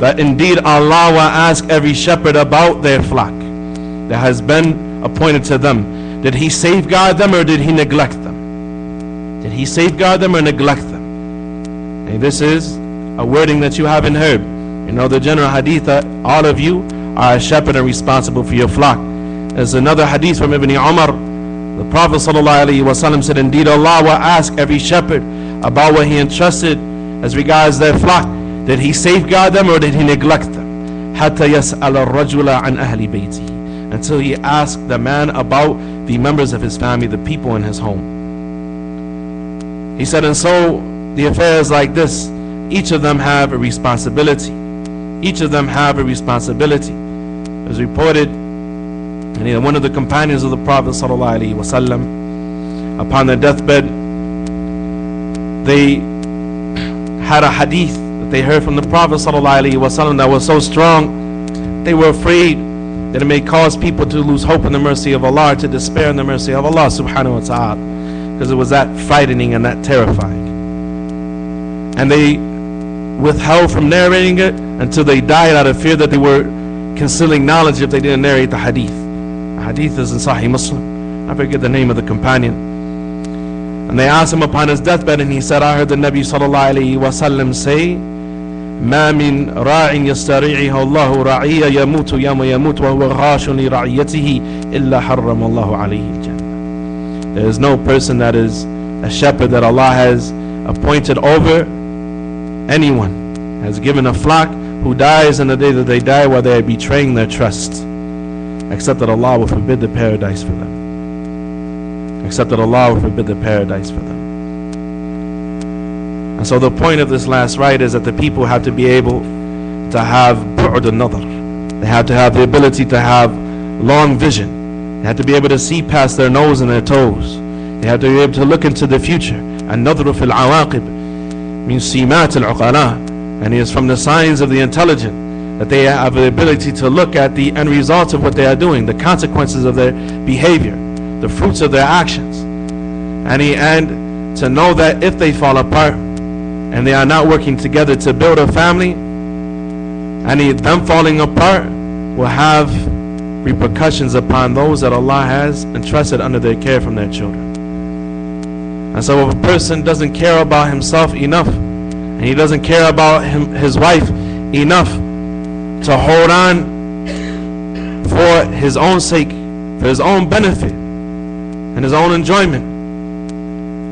That indeed Allah will ask every shepherd about their flock that has been appointed to them. Did he safeguard them or did he neglect them? Did he safeguard them or neglect them? And this is a wording that you haven't heard. You know the general hadith that all of you are a shepherd and responsible for your flock. There's another hadith from Ibn Umar. The Prophet ﷺ said, indeed Allah will ask every shepherd about what he entrusted as regards their flock. Did he safeguard them or did he neglect them? حَتَّى يَسْأَلَ الرَّجُلَ عَنْ أَهْلِ بَيْتِهِ, until he asked the man about the members of his family, the people in his home. He said, and so the affairs like this, each of them have a responsibility. Each of them have a responsibility. It was reported, and one of the companions of the Prophet ﷺ, upon their deathbed, they had a hadith they heard from the Prophet ﷺ that was so strong, they were afraid that it may cause people to lose hope in the mercy of Allah, to despair in the mercy of Allah subhanahu wa ta'ala, because it was that frightening and that terrifying. And they withheld from narrating it until they died out of fear that they were concealing knowledge if they didn't narrate the hadith. The hadith is in Sahih Muslim, I forget the name of the companion. And they asked him upon his deathbed, and he said, I heard the Nabi sallallahu alayhi wa sallam say, ما من راع يسترعيها الله رعية يموت يوم يموت وهو غاش لرعيته إلا حرم الله عليه الجنة. There is no person that is a shepherd that Allah has appointed over anyone, has given a flock, who dies in the day that they die while they are betraying their trust, except that Allah will forbid the paradise for them. Except that Allah will forbid the paradise for them. And so the point of this last rite is that the people have to be able to have bu'd al-nadr. They have to have the ability to have long vision. They have to be able to see past their nose and their toes. They have to be able to look into the future. And-nadru fil awaqib means simat al-uqala, and it is from the signs of the intelligent that they have the ability to look at the end results of what they are doing, the consequences of their behavior, the fruits of their actions, and to know that if they fall apart and they are not working together to build a family, them falling apart will have repercussions upon those that Allah has entrusted under their care from their children. And so if a person doesn't care about himself enough, and he doesn't care about his wife enough to hold on for his own sake, for his own benefit and his own enjoyment,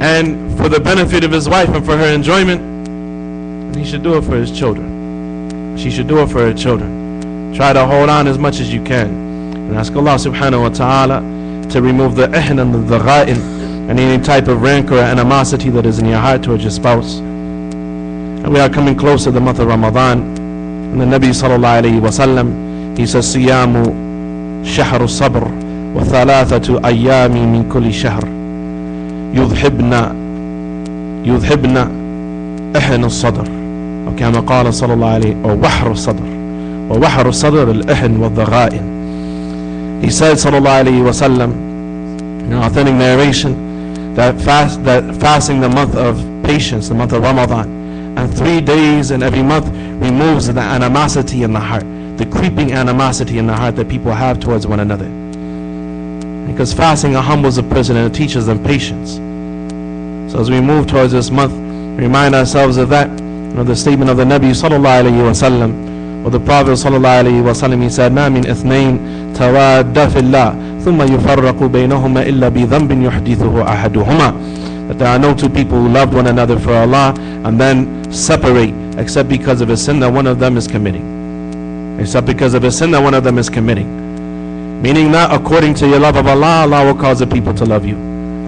and for the benefit of his wife and for her enjoyment, then he should do it for his children. She should do it for her children. Try to hold on as much as you can, and ask Allah subhanahu wa ta'ala to remove the ihn and the gha'in and any type of rancor or animosity that is in your heart towards your spouse. And we are coming close to the month of Ramadan, and the Nabi sallallahu alayhi wa sallam, he says, Siyamu shahru sabr wa thalathatu ayyami min kulli shahr yudhibna ihn al-sadr, or kama qala sallallahu alayhi, or wahru al-sadr, or wahru al-sadr al-ihn wa al-dhaga'in. He said sallallahu alayhi wa sallam in an authentic narration that fasting the month of patience, the month of Ramadan, and 3 days in every month removes the animosity in the heart, the creeping animosity in the heart that people have towards one another. Because fasting humbles a person and it teaches them patience. So as we move towards this month, remind ourselves of that. The statement of the Nabi sallallahu alayhi wa sallam, or the Prophet sallallahu alayhi wa sallam, he said, ما من اثنين توادا في الله ثم يفرق بينهما إلا بذنب يحدثه أحدهما. That there are no two people who loved one another for Allah and then separate except because of a sin that one of them is committing. Except because of a sin that one of them is committing. Meaning that according to your love of Allah, Allah will cause the people to love you.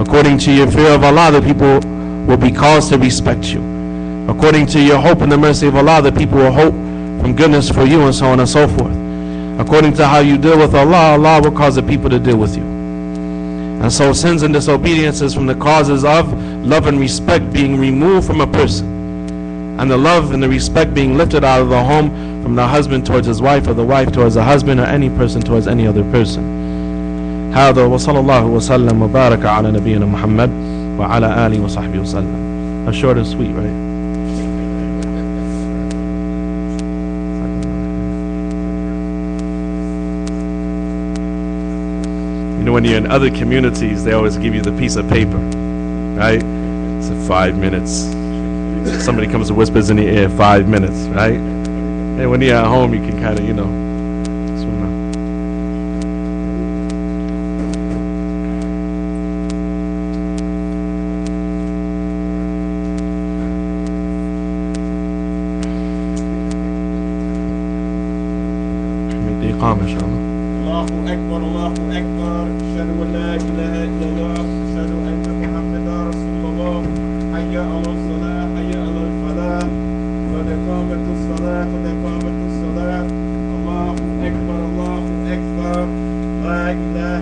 According to your fear of Allah, the people will be caused to respect you. According to your hope in the mercy of Allah, the people will hope from goodness for you, and so on and so forth. According to how you deal with Allah, Allah will cause the people to deal with you. And so sins and disobediences from the causes of love and respect being removed from a person, and the love and the respect being lifted out of the home from the husband towards his wife, or the wife towards the husband, or any person towards any other person. هذا وصلى الله وسلم وبارك على نبينا محمد وعلى آله وصحبه وسلم. That's short and sweet, right? You know, when you're in other communities, they always give you the piece of paper, right? It's 5 minutes. Somebody comes and whispers in the ear, 5 minutes, right? And when you're at home, you can kind of, swim out. Make the iqamah, inshallah. الله أكبر الله أكبر أشهد أن لا إله إلا الله أشهد أن محمدا رسول الله حي على الصلاة حي على الفلاح قد قامت الصلاة قد قامت